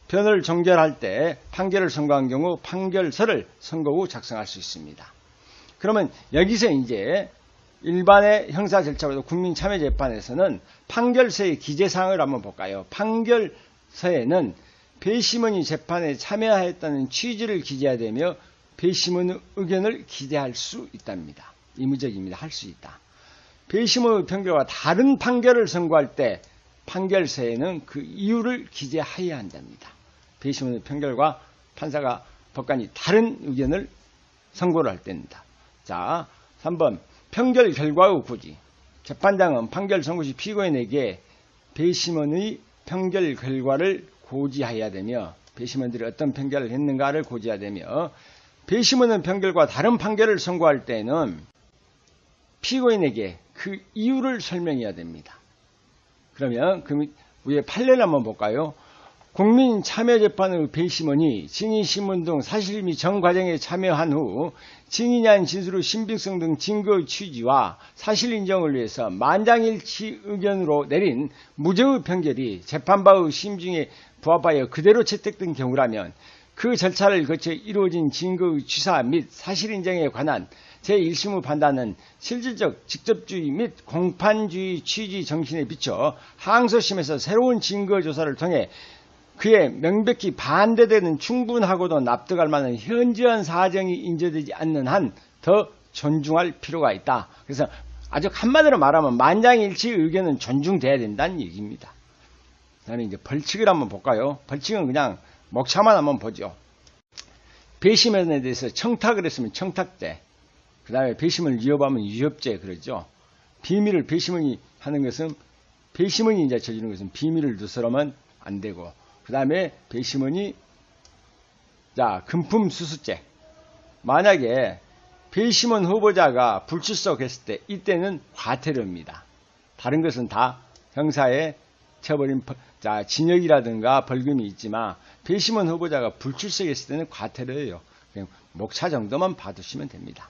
변을 종결할 때 판결을 선고한 경우 판결서를 선고 후 작성할 수 있습니다. 그러면 여기서 이제 일반의 형사 절차보다 국민참여재판에서는 판결서의 기재사항을 한번 볼까요? 판결서에는 배심원이 재판에 참여하였다는 취지를 기재해야 되며 배심원의 의견을 기재할 수 있답니다. 의무적입니다. 할 수 있다. 배심원의 평결과 다른 판결을 선고할 때 판결서에는 그 이유를 기재하여야 한답니다. 배심원의 평결과 판사가 법관이 다른 의견을 선고를 할 때입니다. 자, 3번 평결 결과의 고지. 재판장은 판결 선고 시 피고인에게 배심원의 평결 결과를 고지해야 되며 배심원들이 어떤 평결을 했는가를 고지해야 되며 배심원은 평결과 다른 판결을 선고할 때는 피고인에게 그 이유를 설명해야 됩니다. 그러면 그 위에 판례를 한번 볼까요? 국민참여재판의 배심원이 증인신문 등 사실 및 전 과정에 참여한 후 증인이 한 진술의 신빙성 등 증거의 취지와 사실 인정을 위해서 만장일치 의견으로 내린 무죄의 판결이 재판부의 심증에 부합하여 그대로 채택된 경우라면 그 절차를 거쳐 이루어진 증거의 취사 및 사실 인정에 관한 제1심의 판단은 실질적 직접주의 및 공판주의 취지 정신에 비춰 항소심에서 새로운 증거 조사를 통해 그에 명백히 반대되는 충분하고도 납득할 만한 현저한 사정이 인정되지 않는 한 더 존중할 필요가 있다. 그래서 아주 한마디로 말하면 만장일치 의견은 존중돼야 된다는 얘기입니다. 그다음에 이제 벌칙을 한번 볼까요? 벌칙은 그냥 목차만 한번 보죠. 배심원에 대해서 청탁을 했으면 청탁죄, 그 다음에 배심을 위협하면 위협죄 그러죠. 비밀을 배심원이 하는 것은 배심원이 이제 저지르는 것은 비밀을 누설하면 안 되고, 그 다음에 배심원이 금품수수죄. 만약에 배심원 후보자가 불출석했을 때 이때는 과태료입니다. 다른 것은 다 형사의 처벌인 징역이라든가 벌금이 있지만 배심원 후보자가 불출석했을 때는 과태료예요. 그냥 목차 정도만 봐두시면 됩니다.